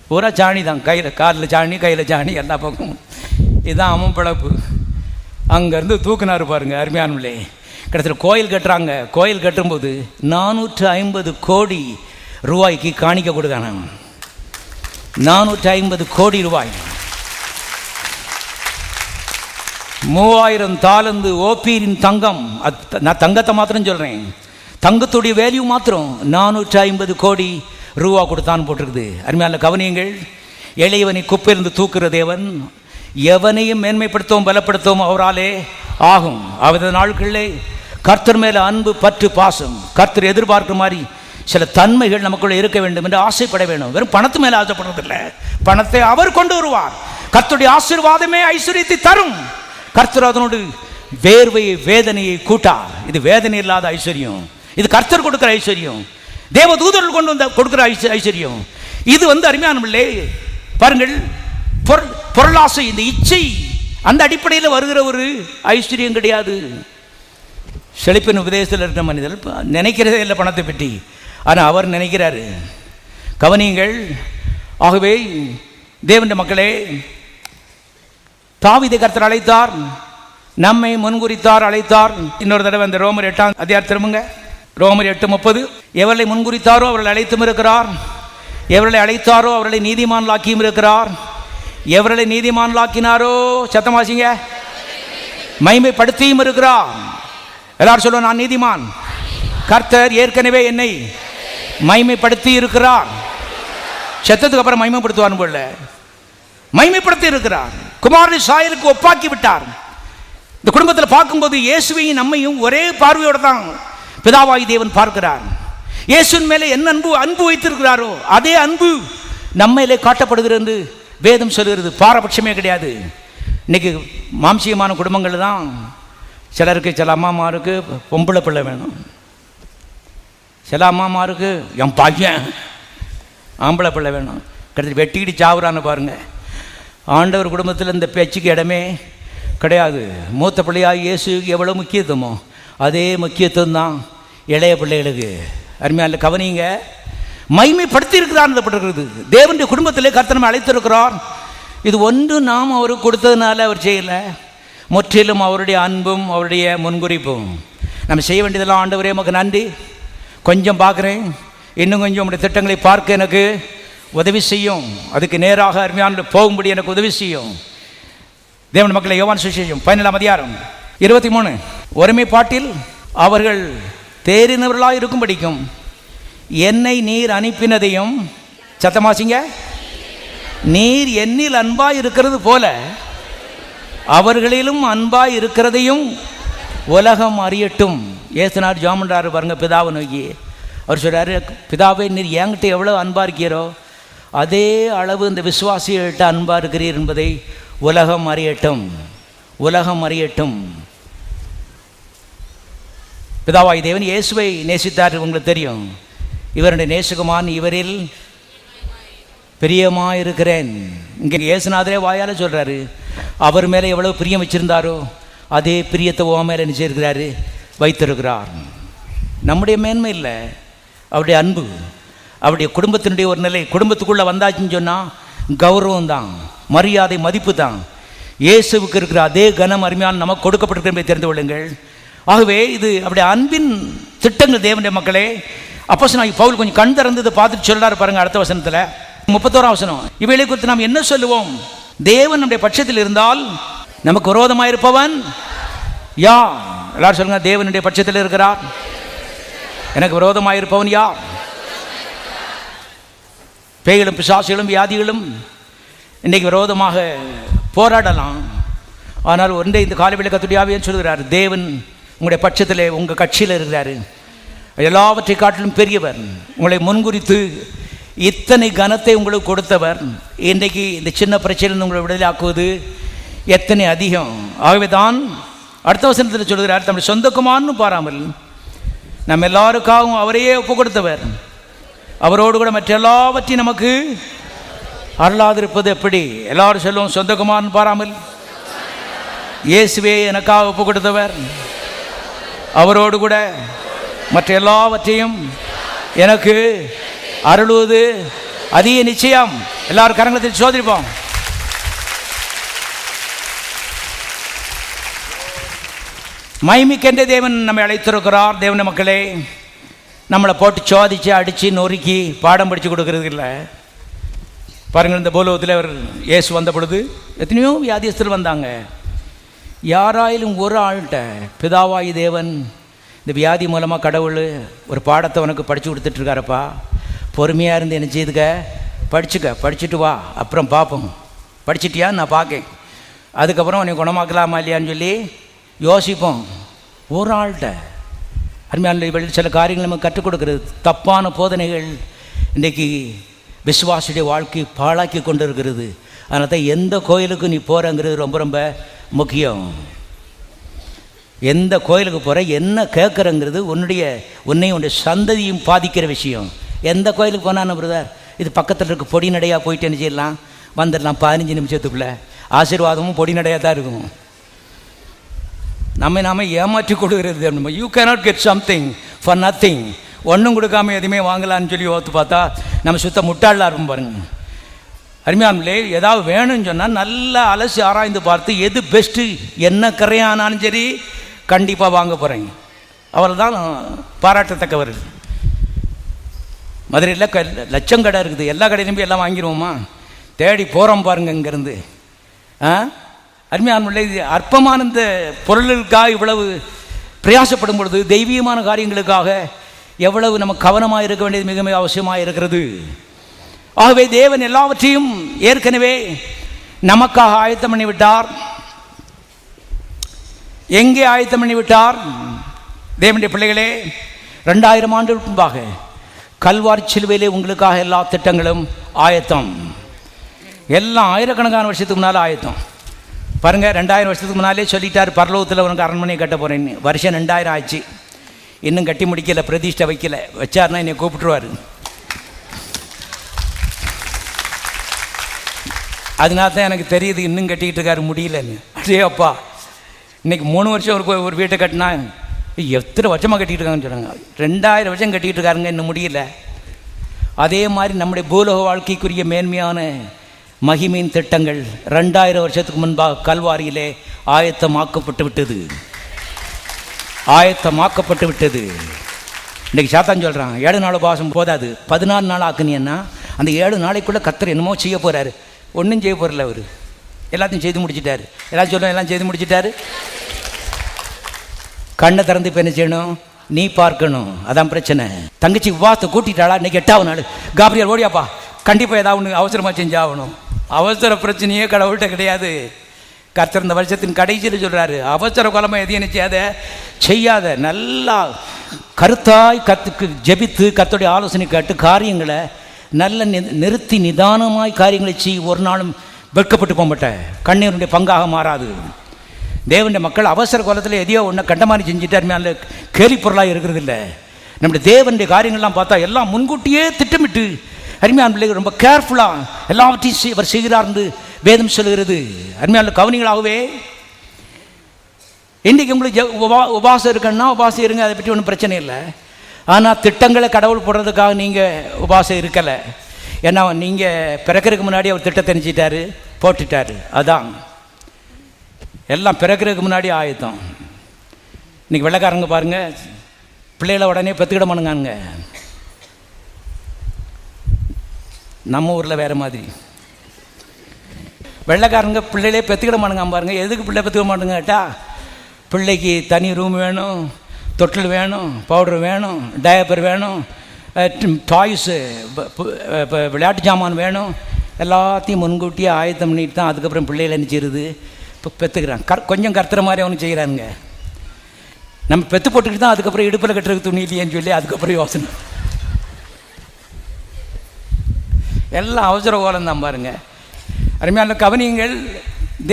பூரா சாணி தான், கையில் காலில் சாணி, கையில் சாணி, எல்லா பக்கம். இதுதான் அவன் பிழப்பு. அங்கேருந்து தூக்குனாரு பாருங்க அருமையானே. கிட்டத்தட்ட கோயில் கட்டுறாங்க. கோயில் கட்டும்போது 450 கோடி ரூபாய்க்கு காணிக்க கொடுத்தான. 450 கோடி ரூபாய், 3000 தாலந்து ஓப்பீரின் தங்கம். நான் தங்கத்தை மாத்திரம் சொல்கிறேன், தங்கத்துடைய வேல்யூ மாத்திரம் 450 கோடி ரூபா கொடுத்தான்னு போட்டிருக்குது. அருமையான கவனியங்கள், எளியவனை குப்பையிலிருந்து தூக்குற தேவன் எவனையும் மேன்மைப்படுத்தவும் பலப்படுத்தவும் அவராலே ஆகும். அவரது நாட்களிலே கர்த்தர் மேலே அன்பு, பற்று, பாசம், கர்த்தர் எதிர்பார்க்கிற மாதிரி சில தன்மைகள் நமக்குள்ளே இருக்க வேண்டும் என்று ஆசைப்பட வேண்டும். வெறும் பணத்து மேலே ஆசைப்படுறதில்லை, பணத்தை அவர் கொண்டு வருவார். கர்த்தருடைய ஆசீர்வாதமே ஐஸ்வர்யத்தை தரும். கர்த்தர் அதனோடு வேர்வையை வேதனையை கூட்டார். இது வேதனை இல்லாத ஐஸ்வர்யம், இது கர்த்தர் கொடுக்குற ஐஸ்வர்யம். தேவ தூதர்கள் கொண்டு வந்த கொடுக்கிற ஐஸ்வர்யம். இது அருமையானவர்களே பாருங்கள், பொருளாசை, இந்த இச்சை அந்த அடிப்படையில் வருகிற ஒரு ஐஸ்வர்யம் கிடையாது. செழிப்பின் உபதேசத்தில் இருக்கிற மனிதர் நினைக்கிறதே இல்லை பணத்தை பற்றி, ஆனால் அவர் நினைக்கிறாரு. கவனியுங்கள். ஆகவே தேவனுடைய மக்களே, தாவீதை கர்த்தர் அழைத்தார், நம்மை முன்குறித்தார், அழைத்தார். இன்னொரு தடவை இந்த ரோமர் 8ஆம் அதிகாரம் திரும்புங்க. ரோமர் 8:30. எவர்களை முன்குறித்தாரோ அவர்களை அழைத்தும் இருக்கிறார், எவர்களை அழைத்தாரோ அவர்களை நீதிமான்களாக்கியும் இருக்கிறார், எவர்களை நீதிமான்களாக்கினாரோ சத்தமாசிங்க மகிமைப்படுத்தியும் இருக்கிறார். எல்லாரும் சொல்லுவோம், நான் நீதிமான், கர்த்தர் ஏற்கனவே என்னை மகிமைப்படுத்தி இருக்கிறார். சத்தத்துக்கு அப்புறம் மகிமைப்படுத்துவார் போல, மகிமைப்படுத்தி இருக்கிறார். குமாரனை சாயலுக்கு ஒப்பாக்கி விட்டார். இந்த குடும்பத்தில் பார்க்கும்போது இயேசுவையும் நம்மையும் ஒரே பார்வையோடு தான் பிதாவாகி தேவன் பார்க்கிறார். இயேசுவின் மேலே என்ன அன்பு வைத்திருக்கிறாரோ அதே அன்பு நம்மையிலே காட்டப்படுகிறது என்று வேதம் சொல்கிறது. பாரபட்சமே கிடையாது. இன்னைக்கு மாம்சியமான குடும்பங்கள் தான். சிலருக்கு, சில அம்மாமாருக்கு பொம்பளை பிள்ளை வேணும், சில அம்மாமாருக்கு என் பையன் ஆம்பளை பிள்ளை வேணும். கிட்டத்தட்ட வெட்டிக்கிட்டு சாவுறான்னு பாருங்க. ஆண்டவர் குடும்பத்தில் இந்த பேச்சுக்கு இடமே கிடையாது. மூத்த பிள்ளையாக இயேசுக்கு எவ்வளோ முக்கியத்துவமோ அதே முக்கியத்துவம் தான் இளைய பிள்ளைகளுக்கு. அருமையான கவனிங்க, மகிமைப்படுத்தி இருக்கிறார். தேவனுடைய குடும்பத்திலே கர்த்தர் அழைத்திருக்கிறார். இது ஒன்று நாம் அவருக்கு கொடுத்ததுனால அவர் செய்யலை, முற்றிலும் அவருடைய அன்பும் அவருடைய முன்குறிப்பும். நம்ம செய்ய வேண்டியதெல்லாம், ஆண்டவரே உமக்கு நன்றி, கொஞ்சம் பார்க்குறேன், இன்னும் கொஞ்சம் உங்களுடைய திட்டங்களை பார்க்க எனக்கு உதவி செய்யும், அதுக்கு நேராக அருமையான போகும்படி எனக்கு உதவி செய்யும். தேவன் மக்களை, யோவான் சுவிசேஷம் 17ஆம் அதிகாரம் 23. ஒருமைப்பாட்டில் அவர்கள் தேறினவர்களாக இருக்கும் படிக்கும் என்னை நீர் அனுப்பினதையும், சத்தமாசிங்க, நீர் என்னில் அன்பாய் இருக்கிறது போல அவர்களிலும் அன்பாய் இருக்கிறதையும் உலகம் அறியட்டும். ஏசுனார் ஜாமன்றாரு பாருங்க, பிதாவை நோக்கி. அவர் சொல்கிறாரு, பிதாவை நீர் என்கிட்ட எவ்வளோ அன்பாக இருக்கிறோ அதே அளவு இந்த விசுவாசிகள்கிட்ட அன்பாக இருக்கிறீர் என்பதை உலகம் அறியட்டும், உலகம் அறியட்டும். பிதாவாய் தேவன் இயேசுவை நேசித்தார், உங்களுக்கு தெரியும். இவருடைய நேசகுமான், இவரில் பிரியமாக இருக்கிறேன். இங்கே இயேசுநாதரே வாயால் சொல்கிறாரு, அவர் மேலே எவ்வளோ பிரியம் வச்சுருந்தாரோ அதே பிரியத்தை ஓ மேலே நினச்சிருக்கிறாரு, வைத்திருக்கிறார். நம்முடைய மேன்மை இல்லை, அவருடைய அன்பு, அவருடைய குடும்பத்தினுடைய ஒரு நிலை. குடும்பத்துக்குள்ளே வந்தாச்சுன்னு சொன்னால் கௌரவம் தான், மரியாதை, மதிப்பு தான். இயேசுவுக்கு இருக்கிற அதே கனம் அருமையான நமக்கு கொடுக்கப்பட்டிருக்கிறதை தெரிந்து கொள்ளுங்கள். ஆகவே இது அவருடைய அன்பின் திட்டங்கள். தேவனுடைய மக்களே, அப்போஸ்தலனாகிய பவுல் கொஞ்சம் கண் திறந்து பார்த்துட்டு சொல்றாரு பாருங்க. அடுத்த வசனத்தில் 31ஆம் வசனம், இவைகளை குறித்து நாம் என்ன சொல்லுவோம்? தேவன் நம்முடைய பட்சத்தில் இருந்தால் நமக்கு விரோதமாக இருப்பவன் யார்? எல்லாரும் சொல்லுங்க, தேவனுடைய பட்சத்தில் இருக்கிறார், எனக்கு விரோதமாக இருப்பவன் யார்? பேய்களும் பிசாசுகளும் வியாதிகளும் இன்றைக்கு விரோதமாக போராடலாம். ஆனால் ஒன்றை இந்த காலவேளை கர்த்தருடைய ஆவியானவர் சொல்கிறார், தேவன் உங்களுடைய பட்சத்தில், உங்கள் கட்சியில் இருக்கிறாரு. எல்லாவற்றை காட்டிலும் பெரியவர், உங்களை முன்குறித்து இத்தனை கனத்தை உங்களுக்கு கொடுத்தவர். இன்றைக்கு இந்த சின்ன பிரச்சனையிலிருந்து உங்களை விடுதலையாக்குவது எத்தனை அதிகம். ஆகவே தான் அடுத்த வசனத்தில் சொல்கிறார், தம்முடைய சொந்த குமாரன்னு பாராமல் நம்ம எல்லாருக்காகவும் அவரையே ஒப்பு கொடுத்தவர், அவரோடு கூட மற்ற எல்லாவற்றையும் நமக்கு அருளாதிருப்பது எப்படி? எல்லாரும் சொல்லுவோம், சொந்த குமாரன் பாராமல் இயேசுவே எனக்காக ஒப்பு கொடுத்தவர், அவரோடு கூட மற்ற எல்லாவற்றையும் எனக்கு அருளுவது அதிக நிச்சயம். எல்லாரும் கரங்களை சோதரிப்போம். மகிமைக்கென்ற தேவன் நம்மை அழைத்திருக்கிறார். தேவன மக்களே, நம்மளை போட்டு சோதிச்சு அடித்து நொறுக்கி பாடம் படித்து கொடுக்கறது இல்லை. பாருங்கள், இந்த பூலோகத்தில் அவர் இயேசு வந்த பொழுது எத்தனையோ வியாதியஸ்தர் வந்தாங்க. யாராயிலும் ஒரு ஆள்கிட்ட பிதாவாயி தேவன் இந்த வியாதி மூலமாக கடவுள் ஒரு பாடத்தை உனக்கு படித்து கொடுத்துட்ருக்காரப்பா, பொறுமையாக இருந்து என்ன செய்துக்க, படிச்சுட்டு வா, அப்புறம் பார்ப்போம், படிச்சிட்டியா நான் பார்க்கேன், அதுக்கப்புறம் உன்னை குணமாக்கலாமா இல்லையான்னு சொல்லி யோசிப்போம். ஒரு ஆள்கிட்ட அருமையான சில காரியங்கள் நமக்கு கற்றுக் கொடுக்குறது. தப்பான போதனைகள் இன்றைக்கி விசுவாசியுடைய வாழ்க்கை பாழாக்கி கொண்டு இருக்கிறது. அதனால தான் எந்த கோயிலுக்கு நீ போகிறங்கிறது ரொம்ப ரொம்ப முக்கியம். எந்த கோயிலுக்கு போகிற என்ன கேட்குறங்கிறது உன்னுடைய சந்ததியும் பாதிக்கிற விஷயம். எந்த கோயிலுக்கு போனான்னு பிரதர், இது பக்கத்தில் இருக்க பொடி நடையாக போயிட்டு என்ன செய்யலாம், வந்துடலாம் 15 நிமிஷத்துக்குள்ளே. ஆசீர்வாதமும் பொடி நடையாக தான் இருக்கும். நாம ஏமாற்றி கொடுக்குறது. You cannot get something for nothing. ஒன்றும் கொடுக்காம எதுவுமே வாங்கலான்னு சொல்லி ஓத்து பார்த்தா நம்ம சுத்த முட்டாளாக இருக்கும் பாருங்க. அருமையானே, ஏதாவது வேணும்னு சொன்னால் நல்லா அலசி ஆராய்ந்து பார்த்து எது பெஸ்ட்டு, என்ன கரையானாலும் சரி கண்டிப்பாக வாங்க போகிறேங்க. அவள் தான் பாராட்டத்தக்கவர். மதுரையில் லட்சம் கடை இருக்குது, எல்லா கடையிலும் போய் எல்லாம் வாங்கிடுவோமா? தேடி போகிறோம் பாருங்க இங்கேருந்து. அருமையான இது அற்பமான இந்த பொருளுக்காக இவ்வளவு பிரயாசப்படும் பொழுது தெய்வீகமான காரியங்களுக்காக எவ்வளவு நம்ம கவனமாக இருக்க வேண்டியது மிக மிக அவசியமாக இருக்கிறது. ஆகவே தேவன் எல்லாவற்றையும் ஏற்கனவே நமக்காக ஆயத்தம் பண்ணிவிட்டார். எங்கே ஆயத்தம் பண்ணிவிட்டார்? தேவனுடைய பிள்ளைகளே, 2000 ஆண்டுகளுக்கு முன்பாக கல்வாரி சிலுவையிலே உங்களுக்காக எல்லா திட்டங்களும் ஆயத்தம். எல்லாம் ஆயிரக்கணக்கான வருஷத்துக்கு முன்னால் ஆயத்தம். பாருங்கள், 2000 வருஷத்துக்கு முன்னாலே சொல்லிட்டார், பரலோகத்தில் உனக்கு அரண்மனையை கட்ட போகிறேன்னு. வருஷம் 2000 ஆச்சு, இன்னும் கட்டி முடிக்கலை, பிரதிஷ்டை வைக்கலை. வச்சார்னா என்னை கூப்பிட்டுருவார். அதனால தான் எனக்கு தெரியுது இன்னும் கட்டிக்கிட்டு இருக்காரு, முடியலன்னு. அதே அப்பா, இன்றைக்கி 3 வருஷம் ஒரு வீட்டை கட்டினா எத்தனை வருஷமாக கட்டிகிட்டு இருக்காங்கன்னு சொன்னாங்க. 2000 வருஷம் கட்டிக்கிட்டு இருக்காருங்க, இன்னும் முடியல. அதே மாதிரி நம்முடைய பூலோக வாழ்க்கைக்குரிய மேன்மையான மகிமையின் திட்டங்கள் 2000 வருஷத்துக்கு முன்பாக கல்வாரியிலே ஆயத்தமாக்கப்பட்டு விட்டது. இன்றைக்கி சாத்தான் சொல்கிறான், 7 நாள் உபவாசம் போதாது, 14 நாள் ஆக்குனியன்னா அந்த 7 நாளைக்குள்ளே கர்த்தர் என்னமோ செய்ய போகிறாரு. ஒன்றும் செய்ய போகிறல, அவர் எல்லாத்தையும் செய்து முடிச்சிட்டாரு. எல்லாத்தையும் சொல்லுவோம், எல்லாம் செய்து முடிச்சிட்டாரு. கண்ணை திறந்து இப்போ என்ன செய்யணும்? நீ பார்க்கணும். அதான் பிரச்சனை. தங்கச்சி உபவாசத்தை கூட்டிட்டாளா? இன்றைக்கி 8ஆவது நாள். காப்ரியல் ஓடியாப்பா, கண்டிப்பாக ஏதாவது ஒன்று அவசரமாக செஞ்சாகணும். அவசர பிரச்சனையே கடவுள்கிட்ட கிடையாது. கர்த்தர் இந்த வருஷத்தின் கடைசியில் சொல்கிறாரு, அவசர காலமாக எதையும் செய்யாத, நல்லா கருத்தாய் கற்றுக்கு ஜெபித்து கர்த்தருடைய ஆலோசனை கேட்டு காரியங்களை நல்ல நிறுத்தி நிதானமாய் காரியங்களை செய். ஒரு நாளும் வெட்கப்பட்டு போக மாட்டேன். கண்ணீருடைய பங்காக மாறாது. தேவனுடைய மக்கள் அவசர காலத்தில் எதையோ ஒன்று கண்ட மாதிரி செஞ்சுட்டார், மேலே கேலி பொருளாக இருக்கிறது இல்லை. நம்முடைய தேவனுடைய காரியங்கள்லாம் பார்த்தா எல்லாம் முன்கூட்டியே திட்டமிட்டு அருமையான பிள்ளைகள் ரொம்ப கேர்ஃபுல்லாக எல்லாவற்றையும் அவர் செய்கிறார் என்று வேதம் சொல்கிறது. அருமையான கவனிகளாகவே இன்றைக்கி உங்களுக்கு உபாசம் இருக்குன்னா உபாசம் இருங்க, அதை பற்றி ஒன்றும் பிரச்சனை இல்லை. ஆனால் திட்டங்களை கடவுள் போடுறதுக்காக நீங்கள் உபாசம் இருக்கலை. ஏன்னா நீங்கள் பிறக்கிறதுக்கு முன்னாடி அவர் திட்டத்தை நினச்சிட்டாரு, போட்டுட்டார். அதான் எல்லாம் பிறக்கிறதுக்கு முன்னாடி ஆயத்தம். இன்றைக்கி வெள்ளைக்காரங்க பாருங்கள், பிள்ளைகளை உடனே பெற்றுக்கிட மானுங்க. நம்ம ஊரில் வேறு மாதிரி. வெள்ளைக்காரங்க பிள்ளைகளே பெற்றுக்கிட மானுங்க பாருங்கள். எதுக்கு பிள்ளை பெற்றுக்க மாட்டேங்க கேட்டால், பிள்ளைக்கு தனி ரூம் வேணும், தொட்டில் வேணும், பவுடர் வேணும், டயப்பர் வேணும், டாய்ஸு, இப்போ விளையாட்டு சாமான் வேணும். எல்லாத்தையும் முன்கூட்டியே ஆயத்தம் பண்ணிட்டு தான் அதுக்கப்புறம் பிள்ளைகளை நினச்சிருது இப்போ பெற்றுக்கிறான். கொஞ்சம் கத்துற மாதிரி அவனு செய்கிறானுங்க. நம்ம பெற்று போட்டுக்கிட்டு தான் அதுக்கப்புறம் இடுப்பில் கட்டுறதுக்கு துணி இல்லையேன்னு சொல்லி அதுக்கப்புறம் யோசனை. எல்லாம் அவசர கோலம் தான் பாருங்க. அருமையான கவனியங்கள்,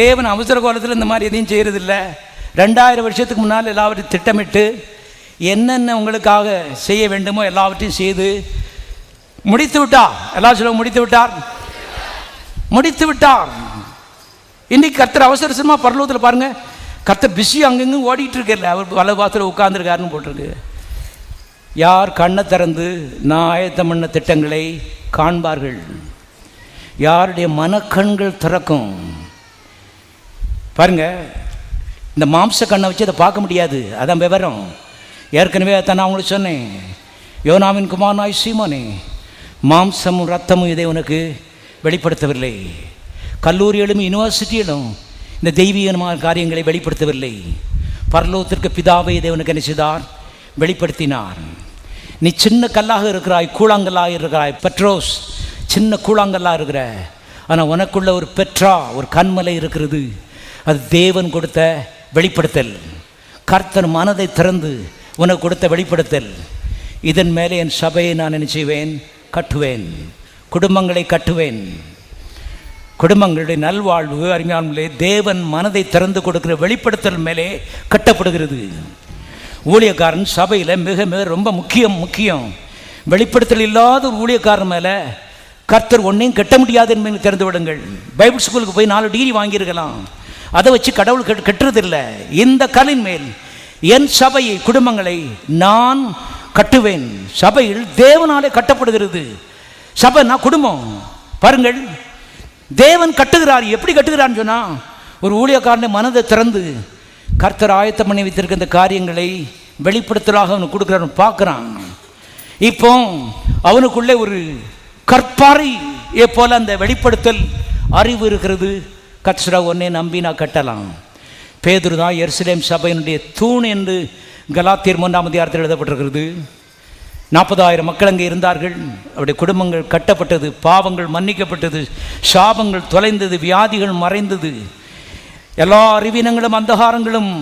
தேவன் அவசர கோலத்தில் இந்த மாதிரி எதையும் செய்கிறதில்லை. 2000 வருஷத்துக்கு முன்னால் எல்லாவற்றையும் திட்டமிட்டு என்னென்ன உங்களுக்காக செய்ய வேண்டுமோ எல்லாவற்றையும் செய்து முடித்து விட்டார். எல்லாம் சொல்ல முடித்து விட்டார். இன்னைக்கு கர்த்தர் அவசரமாக பரலோகத்தில் பாருங்கள், கர்த்தர் பிஸி அங்கங்கும் ஓடிட்டு இருக்கல. அவர் வலது பாசத்தில் உட்கார்ந்துருக்காருன்னு போட்டிருக்கு. யார் கண்ணை திறந்து நான் ஆயத்தம் பண்ண திட்டங்களை காண்பார்கள், யாருடைய மனக்கண்கள் திறக்கும். பாருங்க, இந்த மாம்ச கண்ணை வச்சு அதை பார்க்க முடியாது. அதான் விவரம். ஏற்கனவே தான் நான் உங்களுக்கு சொன்னேன், யோனாவின் குமாரனாய் சீமோனே, மாம்சமும் ரத்தமும் இதை உனக்கு வெளிப்படுத்தவில்லை. கல்லூரியிலும் யூனிவர்சிட்டியிலும் இந்த தெய்வீகமான காரியங்களை வெளிப்படுத்தவில்லை. பரலோகத்திற்கு பிதாவை இதை உனக்கு என்ன செய்தார்? வெளிப்படுத்தினார். நீ சின்ன கல்லாக இருக்கிறாய், கூழாங்கல்லாக இருக்கிறாய், பெட்ரோஸ், சின்ன கூழாங்கல்லாக இருக்கிற. ஆனால் உனக்குள்ள ஒரு பெட்ரா, ஒரு கண்மலை இருக்கிறது. அது தேவன் கொடுத்த வெளிப்படுத்தல். கர்த்தர் மனதை திறந்து உனக்கு கொடுத்த வெளிப்படுத்தல். இதன் மேலே என் சபையை நான் என்ன செய்வேன்? கட்டுவேன். குடும்பங்களை கட்டுவேன். குடும்பங்களுடைய நல்வாழ்வு அருமையானவர்களே தேவன் மனதை திறந்து கொடுக்கிற வெளிப்படுத்தல் மேலே கட்டப்படுகிறது. ஊழியக்காரன் சபையில் மிக மிக ரொம்ப முக்கியம். வெளிப்படுத்தல் இல்லாத ஒரு ஊழியக்காரன் மேலே கர்த்தர் ஒன்றையும் கட்ட முடியாது என்பதை தெரிந்து விடுங்கள். பைபிள் ஸ்கூலுக்கு போய் 4 டிகிரி வாங்கியிருக்கலாம், அதை வச்சு கடவுள் கட்டுறதில்லை. இந்த கலின் மேல் என் சபையை குடும்பங்களை நான் கட்டுவேன். சபையில் தேவனாலே கட்டப்படுகிறது. சபைனா குடும்பம். பாருங்கள், தேவன் கட்டுகிறார். எப்படி கட்டுகிறான்னு சொன்னால், ஒரு ஊழியக்காரனை மனதை திறந்து கர்த்தர் ஆயத்தம் பண்ணி வைத்திருக்க இந்த காரியங்களை வெளிப்படுத்தலாக அவனுக்கு கொடுக்குறான்னு பார்க்குறான். இப்போ அவனுக்குள்ளே ஒரு கற்பாறை போல அந்த வெளிப்படுத்தல் அறிவு இருக்கிறது. கர்த்தரை ஒன்னே நம்பி நான் கட்டலாம். பேதுரு தான் எருசலேம் சபையினுடைய தூண் என்று கலாத்தியர் 3ஆம் அதிகாரத்தில் எழுதப்பட்டிருக்கிறது. 40,000 மக்கள் அங்கே இருந்தார்கள். அவருடைய குடும்பங்கள் கட்டப்பட்டது, பாவங்கள் மன்னிக்கப்பட்டது, சாபங்கள் தொலைந்தது, வியாதிகள் மறைந்தது, எல்லா அறிவீனங்களும் அந்தகாரங்களும்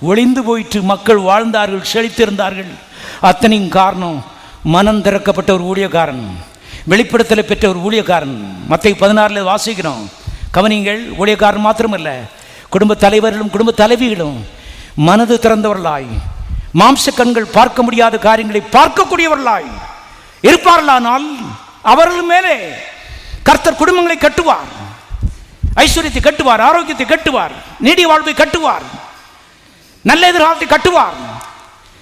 ஒளிந்து போயிட்டு மக்கள் வாழ்ந்தார்கள், செழித்திருந்தார்கள். அத்தனையும் காரணம் மனம் திறக்கப்பட்ட ஒரு ஊழியக்காரன், வெளிப்படுத்தலை பெற்ற ஒரு ஊழியக்காரன். மத்தேயு 16 வாசிக்கிறோம். கவனிங்கள், ஊழியக்காரன் மாத்திரமல்ல, குடும்ப தலைவர்களும் குடும்ப தலைவிகளும் மனது திறந்தவர்களாய், மாம்ச கண்கள் பார்க்க முடியாத காரியங்களை பார்க்கக்கூடியவர்களாய் இருப்பார்களானால் அவர்கள் மேலே கர்த்தர் குடும்பங்களை கட்டுவார், ஐஸ்வர்யத்தை கட்டுவார், ஆரோக்கியத்தை கட்டுவார், நீடிய வாழ்வை கட்டுவார், நல்ல எதிர்காலத்தை கட்டுவார்.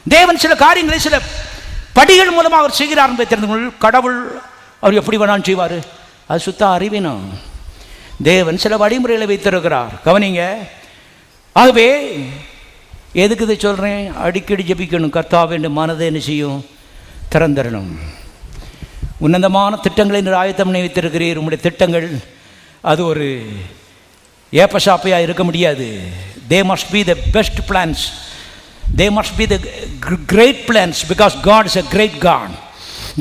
தேவன் சில காரியங்களை சில படிகள் மூலமாக அவர் செய்கிறார் என்பதை தெரிந்து கொள். கடவுள் அவர் எப்படி வேணாலும் செய்வார், அது சுத்த அறிவினம். தேவன் சில வழிமுறைகளை வைத்திருக்கிறார். கவனிங்க. ஆகவே எதுக்கு இதை சொல்கிறேன்? அடிக்கடி ஜெபிக்கணும். கர்த்தாவே என்ற மனதை என்ன செய்யும்? திறந்தரணும். உன்னதமான திட்டங்களை ஆயத்தம் பண்ணி வைத்திருக்கிறீர். உங்களுடைய திட்டங்கள் அது ஒரு ஏப்பசாப்பையாக இருக்க முடியாது. They must be the best plans. They must be the great plans, because God is a great God.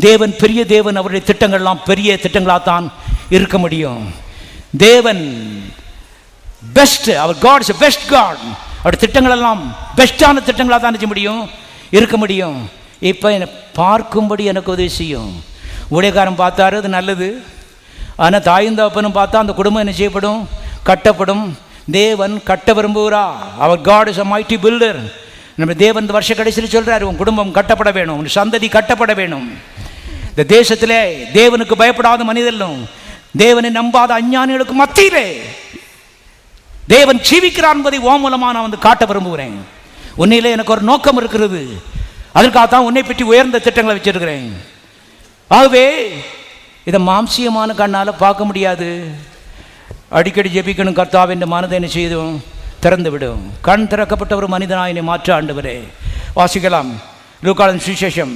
தேவன் பெரிய தேவன். அவருடைய திட்டங்கள்லாம் பெரிய திட்டங்களாக தான் இருக்க முடியும். தேவன் பெஸ்ட். அவர் God is a best God. அவருடைய திட்டங்கள் எல்லாம் பெஸ்டான திட்டங்களாக தான் இருக்க முடியும். இப்போ என்னை பார்க்கும்படி எனக்கு உதவி செய்யும். ஊழியக்காரன் பார்த்தாரு, அது நல்லது. ஆனால் தாயும் தகப்பனும் பார்த்தா அந்த குடும்பம் என்ன செய்யப்படும்? கட்டப்படும். தேவன் கட்ட விரும்புகிறா. அவர் God is a mighty builder. நம்ம தேவன் இந்த வருஷ கடைசியில் சொல்கிறார், உன் குடும்பம் கட்டப்பட வேணும், உன் சந்ததி கட்டப்பட வேணும். இந்த தேசத்திலே தேவனுக்கு பயப்படாத மனிதர்களும் தேவனை நம்பாத அஞ்ஞானிகளுக்கு மத்தியிலே தேவன் ஜீவிக்கிறார் என்பதை ஓ மூலமாக நான் வந்து காட்ட விரும்புகிறேன். உன்னிலே எனக்கு ஒரு நோக்கம் இருக்கிறது. அதற்காகத்தான் உன்னை பற்றி உயர்ந்த திட்டங்களை வச்சிருக்கிறேன். ஆகவே இதை மாம்சியமான கண்ணால் பார்க்க முடியாது. அடிக்கடி ஜெபிக்கணும். கர்த்தாவே என்ற மனதை என்ன செய்தும் திறந்து விடும். கண் திறக்கப்பட்ட ஒரு மனிதனாக என்னை மாற்ற ஆண்டவரே. வாசிக்கலாம். லூக்காவின் சுவிசேஷம்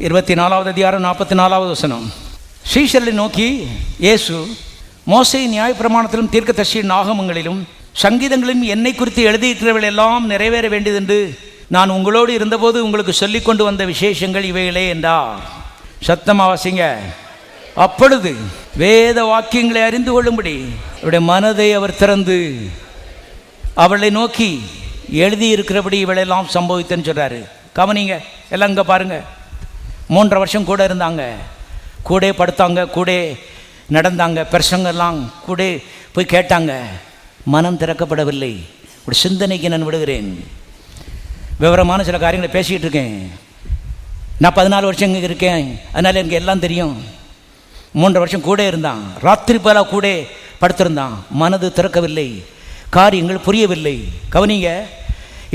24வது அதிகாரம் 44வது வசனம். சீஷர்களை நோக்கி இயேசு, மோசே நியாயப்பிரமாணத்திலும் தீர்க்கதரிசியின் ஆகமங்களிலும் சங்கீதங்களிலும் என்னை குறித்து எழுதியிருக்கிறவர்கள் எல்லாம் நிறைவேற வேண்டியதென்று நான் உங்களோடு இருந்தபோது உங்களுக்கு சொல்லிக் கொண்டு வந்த விசேஷங்கள் இவைகளே என்றார். சத்தமாக வாசிங்க. அப்பொழுது வேத வாக்கியங்களை அறிந்து கொள்ளும்படி அவருடைய மனதை அவர் திறந்து அவளை நோக்கி எழுதியிருக்கிறபடி இவளெல்லாம் சம்பவித்தன்னு சொல்கிறாரு. கவனிங்க. எல்லாம் இங்கே பாருங்கள். 3.5 வருஷம் கூட இருந்தாங்க, கூட படுத்தாங்க, கூட நடந்தாங்க, பிரசங்கெல்லாம் கூட போய் கேட்டாங்க. மனம் திறக்கப்படவில்லை. ஒரு சிந்தனைக்கு நான் விடுகிறேன். விவரமான சில காரியங்களை பேசிக்கிட்டு இருக்கேன். நான் 14 வருஷம் இங்கே இருக்கேன், அதனால் எனக்கு எல்லாம் தெரியும். 3.5 வருஷம் கூட இருந்தான், ராத்திரி பகலாக கூட படுத்திருந்தான். மனது திறக்கவில்லை, காரியங்கள் புரியவில்லை. கவனிங்க.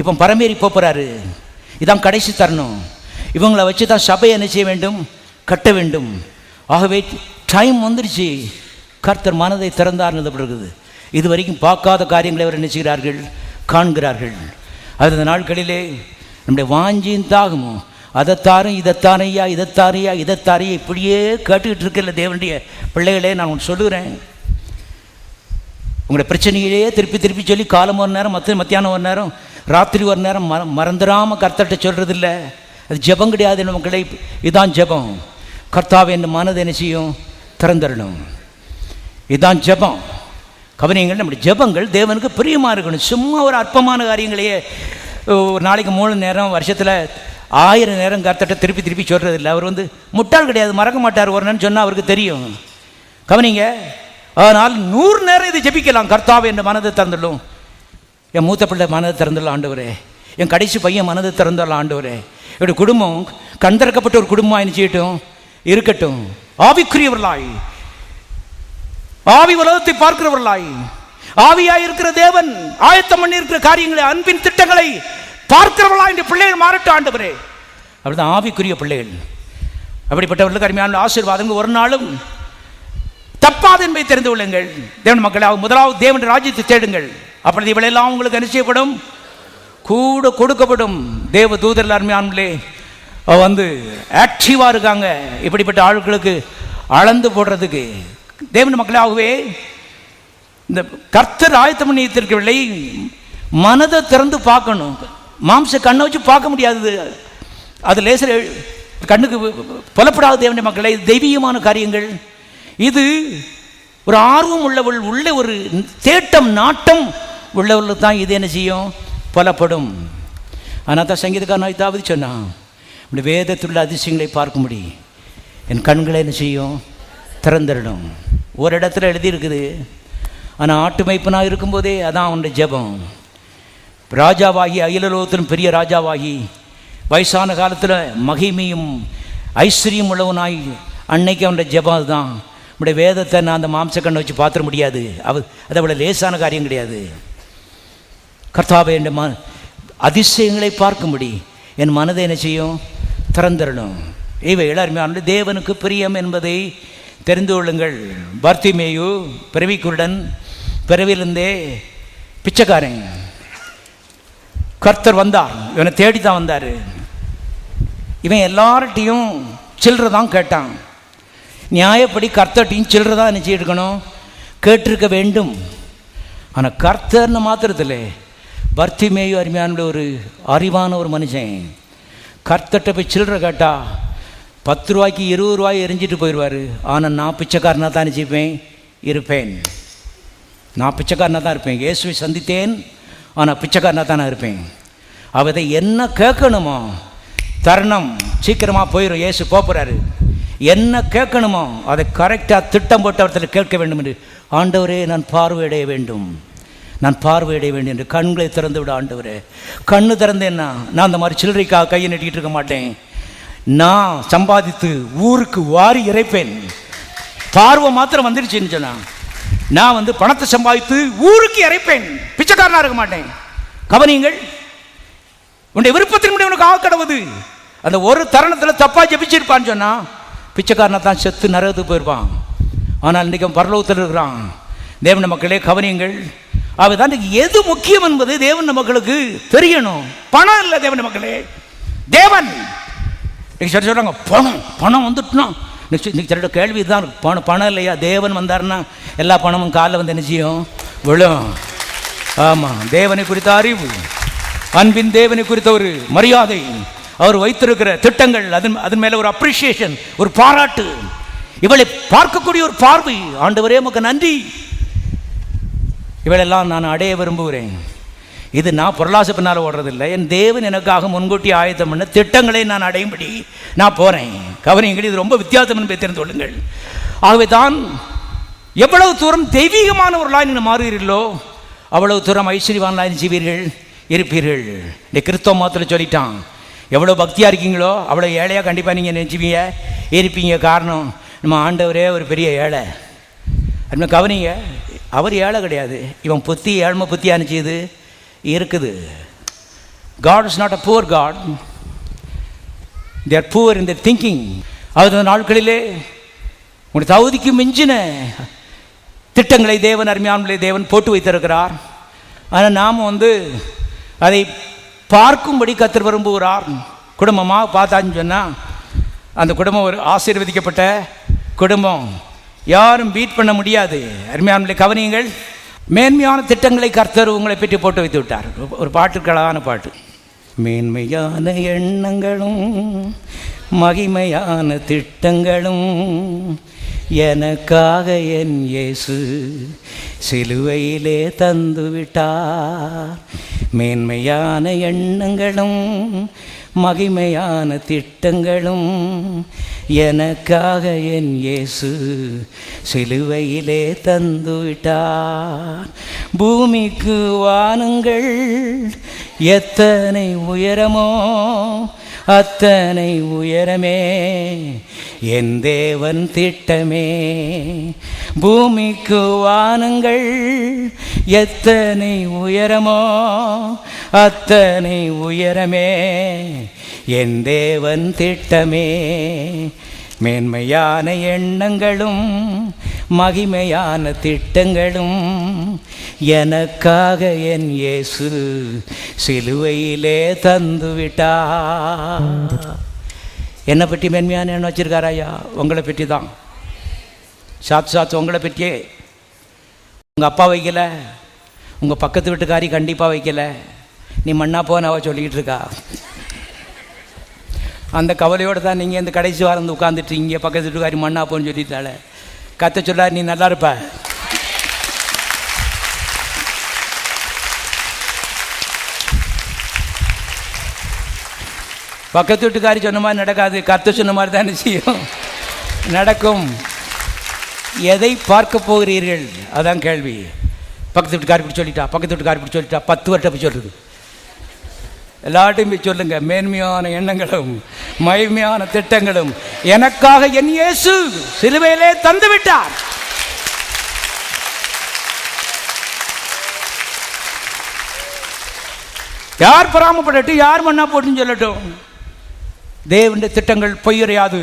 இப்போ பரமேறி போகிறாரு. இதான் கடைசி தருணம். இவங்களை வச்சு தான் சபையை என்ன செய்ய வேண்டும்? கட்ட வேண்டும். ஆகவே டைம் வந்துடுச்சு. கர்த்தர் மனதை திறந்தார் எழுதப்படுகிறது. இது வரைக்கும் பார்க்காத காரியங்களை அவர் நினைச்சுகிறார்கள், காண்கிறார்கள். அது இந்த நாட்களிலே நம்முடைய வாஞ்சியும் தாகமும் அதைத்தாரும் இதைத்தாரையா இதைத்தாரையா இதைத்தாரையா இப்படியே கேட்டுக்கிட்டு இருக்கல தேவனுடைய பிள்ளைகளே. நான் ஒன்று சொல்லுகிறேன். உங்களுடைய பிரச்சனையிலேயே திருப்பி திருப்பி சொல்லி காலம் ஒரு நேரம், மத்தியானம் ஒரு நேரம், ராத்திரி ஒரு நேரம் மறந்துடாமல் கர்த்தர்கிட்ட சொல்கிறதில்ல. அது ஜெபம் கிடையாது மக்களை. இதுதான் ஜெபம். கர்த்தாவே என் மனதை என்ன செய்யும்? திறந்துடணும். இதுதான் ஜெபம். கவனியங்கள். நம்முடைய ஜெபங்கள் தேவனுக்கு பிரியமாக இருக்கணும். சும்மா ஒரு அற்பமான காரியங்களையே ஒரு நாளைக்கு 3 நேரம், வருஷத்தில் 1000 நேரம் கர்த்தர்கிட்ட திருப்பி திருப்பி சொல்கிறதில்லை. அவர் முட்டாள் கிடையாது, மறக்க மாட்டார். ஒரு நேரம் சொன்னால் அவருக்கு தெரியும். கவனிங்க. அதனால் 100 நேரம் இதை ஜெபிக்கலாம். கர்த்தாவே என் மனதை திறந்துடும், என் மூத்த பிள்ளை மனதை திறந்துடலாம் ஆண்டவரே, என் கடைசி பையன் மனதை திறந்துடலாம் ஆண்டவரே, என்னுடைய குடும்பம் கண்திறக்கப்பட்ட ஒரு குடும்பம் ஆயிடுச்சிட்டும் இருக்கட்டும். ஆவிக்குரியவர்களாய், ஆவி உலகத்தை பார்க்கிறவர்களாய், ஆவியாய் இருக்கிற தேவன் ஆயத்தம் பண்ணி இருக்கிற காரியங்களை, அன்பின் திட்டங்களை பார்க்கிறவர்களாய் இந்த பிள்ளைகள் மாறட்டும் ஆண்டவரே. அப்படிதான் ஆவிக்குரிய பிள்ளைகள். அப்படிப்பட்டவர்களுக்கு அருமையான ஆசீர்வாதங்கள் ஒரு நாளும் தப்பாது என்பதை தெரிந்து கொள்ளுங்கள். தேவன் மக்களை, முதலாவது தேவன் ராஜ்யத்தை தேடுங்கள், அப்படி இவளெல்லாம் உங்களுக்கு நிச்சயப்படும், கூட கொடுக்கப்படும். தேவ தூதர்கள் அருமையானே வந்து ஆக்டிவாக இருக்காங்க இப்படிப்பட்ட ஆட்களுக்கு அளந்து போடுறதுக்கு. தேவன் மக்களாகவே இந்த கர்த்தர் ஆயத்தம் பண்ணி இருக்கவில்லை, மனதை திறந்து பார்க்கணும். மாம்ச கண்ணை வச்சு பார்க்க முடியாது, அது லேசர் கண்ணுக்கு புலப்படாத தேவனுடைய மக்களை, தெய்வீகமான காரியங்கள். இது ஒரு ஆர்வம் உள்ளவள், உள்ள ஒரு தேட்டம் நாட்டம் உள்ளவர்களுக்கு தான் இது என்ன செய்யும், புலப்படும். ஆனால் தான் சங்கீதக்காரன் தாவீது சொன்னான், இப்படி வேதத்துள்ள அதிசயங்களை பார்க்கும்படி என் கண்களை என்ன செய்யும், திறந்துடணும். ஒரு இடத்துல எழுதியிருக்குது, ஆனால் ஆட்டு மேய்ப்பனாக இருக்கும்போதே அதான் அவனுடைய ஜெபம். ராஜாவாகி, அகிலலோகத்திலும் பெரிய ராஜாவாகி, வயசான காலத்தில் மகிமையும் ஐஸ்வர்யம் உள்ளவனாய், அன்னைக்கு அவனுடைய ஜெபம் அதுதான். நம்முடைய வேதத்தை நான் அந்த மாம்ச கண்ணை வச்சு பார்த்துட முடியாது, அது அவ்வளோ லேசான காரியம் கிடையாது. கர்த்தாவே என் அதிசயங்களை பார்க்கும்படி என் மனதை என்ன செய்யும், திறந்துடணும். இவை எல்லாருமே தேவனுக்கு பிரியம் என்பதை தெரிந்து கொள்ளுங்கள். பர்த்திமேயு பிறவிக்குருடன், பிறவிலிருந்தே பிச்சைக்காரன். கர்த்தர் வந்தார், இவனை தேடி தான் வந்தார். இவன் எல்லார்ட்டையும் சில்லறை தான் கேட்டான். நியாயப்படி கர்த்தர்ட்டையும் சில்லறை தான் என்ன செய்யிருக்கணும், கேட்டிருக்க வேண்டும். ஆனால் கர்த்தர்னு மாத்திரத்தில் பர்த்திமேயு அருமையான ஒரு அறிவான ஒரு மனுஷன். கர்த்தர்கிட்ட போய் சில்லறை கேட்டா 10 ரூபாய்க்கு 20 ரூபாய் எரிஞ்சிட்டு போயிடுவார். ஆனால் நான் பிச்சைக்காரனாக தான் நினச்சிப்பேன் இருப்பேன், நான் பிச்சைக்காரனாக தான் இருப்பேன். இயேசுவை சந்தித்தேன், ஆனால் பிச்சைக்காரனாக தான் நான் இருப்பேன். அவதை என்ன கேட்கணுமோ தருணம் சீக்கிரமாக போயிடும். இயேசு போகிறாரு, என்ன கேட்கணுமோ அதை கரெக்டாக திட்டம் போட்டு அவர்கிட்ட கேட்க வேண்டும் என்று. ஆண்டவரே நான் பார்வையடைய வேண்டும், நான் பார்வையடைய வேண்டும் என்று கண்களை திறந்து விட ஆண்டவரே. கண்ணு திறந்தேன்னா நான் அந்த மாதிரி சில்லறைக்காக கையை நட்டிக்கிட்டு இருக்க மாட்டேன். நான் சம்பாதித்து ஊருக்கு வாரி இறைப்பேன். பார்வை மாத்திரம் வந்துடுச்சுன்னு சொன்னான், நான் பணத்தை சம்பாதித்து ஊருக்கு இறைப்பேன், பிச்சைக்காரனாக இருக்க மாட்டேன். கவனியுங்கள், உன்னுடைய விருப்பத்தின் முடிவு உனக்கு ஆக கடவுது. அந்த ஒரு தருணத்தில் தப்பா ஜெபிச்சிருப்பான்னு சொன்னா பிச்சைக்காரனை தான் செத்து நரகத்துக்கு போயிருப்பான். ஆனால் இன்றைக்கு பரலோகத்தில் இருக்கிறான். தேவன மக்களே கவனியுங்கள், அவதான் எது முக்கியம் என்பது தேவன் மக்களுக்கு தெரியணும். பணம் இல்லை தேவன மக்களே, தேவன். சரி சொல்றாங்க, பணம் பணம் வந்துட்டுனா இன்னைக்கு சில கேள்வி தான், பணம் இல்லையா, தேவன் வந்தாருன்னா எல்லா பணமும் காலில் என்ன செய்யும், விழும். ஆமாம், தேவனை குறித்த அறிவு, அன்பின் தேவனை குறித்த ஒரு மரியாதை, அவர் வைத்திருக்கிற திட்டங்கள், அதன் மேலே ஒரு அப்ரிசியேஷன், ஒரு பாராட்டு, இவளை பார்க்கக்கூடிய ஒரு பார்வை. ஆண்டவரே உமக்கு நன்றி, இவளெல்லாம் நான் அடைய விரும்புகிறேன். இது நான் பொருளாசை பின்னால் ஓடுறதில்லை, என் தேவன் எனக்காக முன்கூட்டி ஆயத்தம் பண்ண திட்டங்களை நான் அடையும்படி நான் போகிறேன். கவனியுங்கள், இது ரொம்ப வித்தியாசம் என்பதை தெரிந்து கொள்ளுங்கள். ஆகவே தான் எவ்வளவு தூரம் தெய்வீகமானவர்களாக நீங்கள் மாறுகிறீர்களோ அவ்வளவு தூரம் ஐஸ்வர்யவான்லாம் செய்வீர்கள், இருப்பீர்கள். இந்த கிறிஸ்தவ மாத்திரம் சொல்லிட்டான், எவ்வளோ பக்தியாக இருக்கீங்களோ அவ்வளோ ஏழையாக கண்டிப்பாக நீங்கள் நினச்சிப்பீங்க, இருப்பீங்க. காரணம், நம்ம ஆண்டவரே ஒரு பெரிய ஏழை. அது கவனிங்க, அவர் ஏழை கிடையாது, இவன் புத்தி ஏழ்மை புத்தி அனுப்பிச்சது இருக்குது. God is not a poor God, they are poor in their thinking. அந்த நாட்களிலே உங்களுடைய தகுதிக்கு மிஞ்சின திட்டங்களை தேவன், அருமையானவர்களே, தேவன் போட்டு வைத்திருக்கிறார். ஆனால் நாம் அதை பார்க்கும்படி கர்த்தர் விரும்புகிறார். குடும்பமாக பார்த்தான்னு சொன்னால் அந்த குடும்பம் ஒரு ஆசீர்வதிக்கப்பட்ட குடும்பம், யாரும் பீட் பண்ண முடியாது. அருமையானவர்களே கவனியுங்கள், மேன்மையான திட்டங்களை கர்த்தர் உங்களை பற்றி போட்டு வைத்து விட்டார். ஒரு பாட்டுக்கு அழகான பாட்டு, மேன்மையான எண்ணங்களும் மகிமையான திட்டங்களும் எனக்காக என் இயேசு சிலுவையிலே தந்து விட்டார். மேன்மையான எண்ணங்களும் மகிமையான திட்டங்களும் எனக்காக என் இயேசு சிலுவையிலே தந்துவிட்டார். பூமிக்கு வானங்கள் எத்தனை உயரமோ அத்தனை உயரமே என் தேவன் திட்டமே. பூமிக்கு வானங்கள் எத்தனை உயரமோ அத்தனை உயரமே என் தேவன் திட்டமே. மேன்மையான எண்ணங்களும் மகிமையான திட்டங்களும் எனக்காக என் இயேசு சிலுவையிலே தந்துவிட்டார். என்னை பற்றி மேன்மையான எண்ணம் வச்சிருக்கார் ஐயா? உங்களை பற்றி தான். சாத்து உங்களை பற்றியே. உங்கள் அப்பா வைக்கல, உங்கள் பக்கத்து வீட்டுக்காரி கண்டிப்பாக வைக்கல. நீ மண்ணா போன அவ சொல்லிக்கிட்டு இருக்கா. அந்த கவலையோடு தான் நீங்கள் இந்த கடைசி வாரம் உட்காந்துட்டு இங்கே பக்கத்து வீட்டுக்காரி மண்ணா போன்னு சொல்லிட்டால. கத்த சொல்லார், நீ நல்லா இருப்ப. பக்கத்து வீட்டுக்காரி சொன்ன மாதிரி நடக்காது, கத்த சொன்ன மாதிரி தான் செய்யும் நடக்கும். எதை பார்க்க போகிறீர்கள் அதான் கேள்வி. பக்கத்து வீட்டுக்காரி இப்படி சொல்லிட்டா, பக்கத்து வீட்டுக்காரி இப்படி சொல்லிட்டா, 10 வருஷம் போய் சொல்லுது. எல்லாட்டையும் போய் சொல்லுங்க, மேன்மையான எண்ணங்களும் மகிமையான திட்டங்களும் எனக்காக என் இயேசு சிலுவையிலே தந்து விட்டார். யார் பராமப்படட்டும், யார் மண்ணா போட்டுன்னு சொல்லட்டும், தேவனுடைய திட்டங்கள் பொய்யறையாது,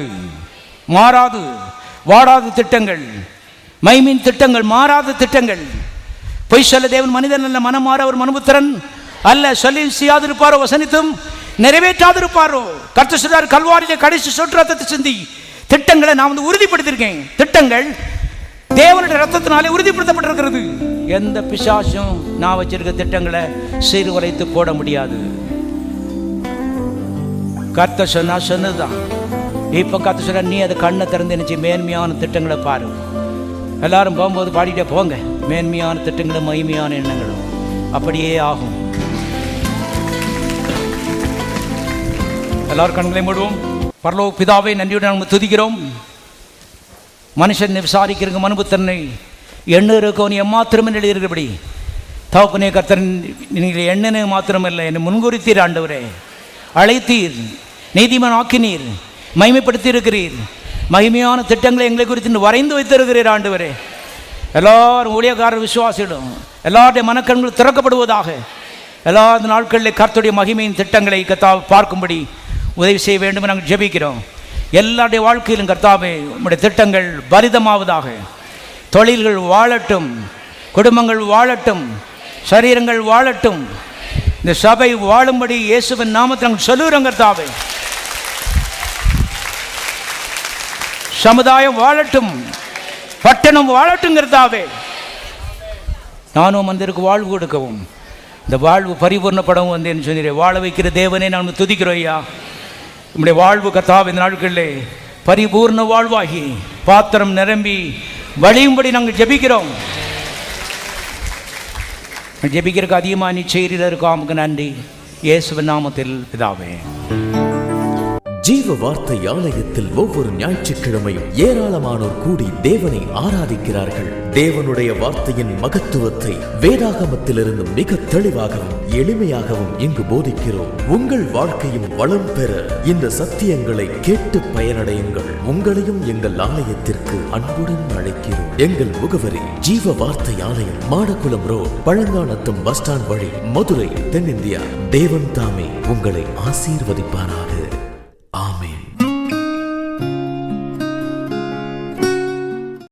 மாறாது, வாடாத திட்டங்கள், மைமின் திட்டங்கள், மாறாத திட்டங்கள். பொய் சொல்ல தேவன் மனிதன் அல்ல, மனம் மாற அவர் மனுபுத்திரன் அல்ல. சொல்லி செய்யாதிருப்பாரோ, வசனித்தும் நிறைவேற்றாதிருப்பாரோ. கர்த்தர் சொல்றார், கல்வாரியிலே கடைசி சொட்டு ரத்தத்தை சிந்தி திட்டங்களை நான் உறுதிப்படுத்தியிருக்கேன். திட்டங்கள் தேவனுடைய ரத்தத்தினாலே உறுதிப்படுத்தப்பட்டிருக்கிறது. எந்த பிசாசும் நான் வச்சிருக்க திட்டங்களை சீர்குலைத்து போட முடியாது. கர்த்தர் சொன்னா சொன்னதுதான். இப்ப கர்த்தர் சொன்னா, நீ அதை கண்ணை திறந்து நினைச்சு மேன்மையான திட்டங்களை பாரு. எல்லாரும் போகும்போது பாடிட்டே போங்க, மேன்மையான திட்டங்களும் மகிமையான எண்ணங்களும். அப்படியே ஆகும். எல்லாரும் கண்களை மூடுவோம். பரலோக பிதாவை நன்றியுடன் நம்ம துதிக்கிறோம். மனுஷன் விசாரிக்கிறங்க மனுபுத்திரனை எண்ணூறுக்கோ நீ எம்மாத்திரமே எழுதியிருக்கிறபடி தகப்பனே கர்த்தர், நீங்கள் எண்ணனே மாத்திரமில்லை, என்னை முன்குறித்தீர் ஆண்டவரே, அழைத்தீர், நீதிமான் ஆக்கினீர், மகிமைப்படுத்தி இருக்கிறீர். மகிமையான திட்டங்களை எங்களை குறித்து வரைந்து வைத்திருக்கிறீர் ஆண்டவரே. எல்லாரும் ஊழியக்காரர் விசுவாசிடும் எல்லாருடைய மனக்கண்கள் திறக்கப்படுவதாக. எல்லா நாட்களில் கர்த்தருடைய மகிமையின் திட்டங்களை கர்த்தாவை பார்க்கும்படி உதவி செய்ய வேண்டும் நாங்கள் ஜெபிக்கிறோம். எல்லாருடைய வாழ்க்கையிலும் கர்த்தாவே உம்முடைய திட்டங்கள் பரிதமாவதாக. தொழில்கள் வாழட்டும், குடும்பங்கள் வாழட்டும், சரீரங்கள் வாழட்டும், இந்த சபை வாழும்படி இயேசுவின் நாமத்தில் நாங்கள் சொல்லுகிறோம் கர்த்தாவே. சமுதாயம் வாழட்டும், பட்டணம் வாழட்டும் கர்த்தாவே. நானும் மந்திருக்கு வாழ்வு கொடுக்கவும், இந்த வாழ்வு பரிபூர்ணப்படவும் வந்தேன்னு சொன்னீரே. வாழ வைக்கிற தேவனே நான் துதிக்கிறோம் ஐயா. நம்முடைய வாழ்வு கர்த்தாவே இந்த நாட்களிலே பரிபூர்ண வாழ்வாகி பாத்திரம் நிரம்பி வழியும்படி நாங்கள் ஜெபிக்கிறோம். ஜெபிக்கிறதுக்கு அதிகமாக நிச்சயில இருக்கோம். நமக்கு நன்றி, இயேசுவின் நாமத்தில் பிதாவே. ஜீவ வார்த்தை ஆலயத்தில் ஒவ்வொரு ஞாயிற்றுக்கிழமையும் ஏராளமானோர் கூடி தேவனை ஆராதிக்கிறார்கள். தேவனுடைய வார்த்தையின் மகத்துவத்தை வேதாகமத்திலிருந்து மிக தெளிவாகவும் எளிமையாகவும் இங்கு போதிக்கிறோம். உங்கள் வாழ்க்கையும் வளம் பெற இந்த சத்தியங்களை கேட்டு பயனடையுங்கள். உங்களையும் எங்கள் ஆலயத்திற்கு அன்புடன் அழைக்கிறோம். எங்கள் முகவரி ஜீவ வார்த்தை ஆலயம், Madakkulam road, Palanganatham bus stand வழி, மதுரை, தென்னிந்தியா. தேவன் தாமே உங்களை ஆசீர்வதிப்பாராக.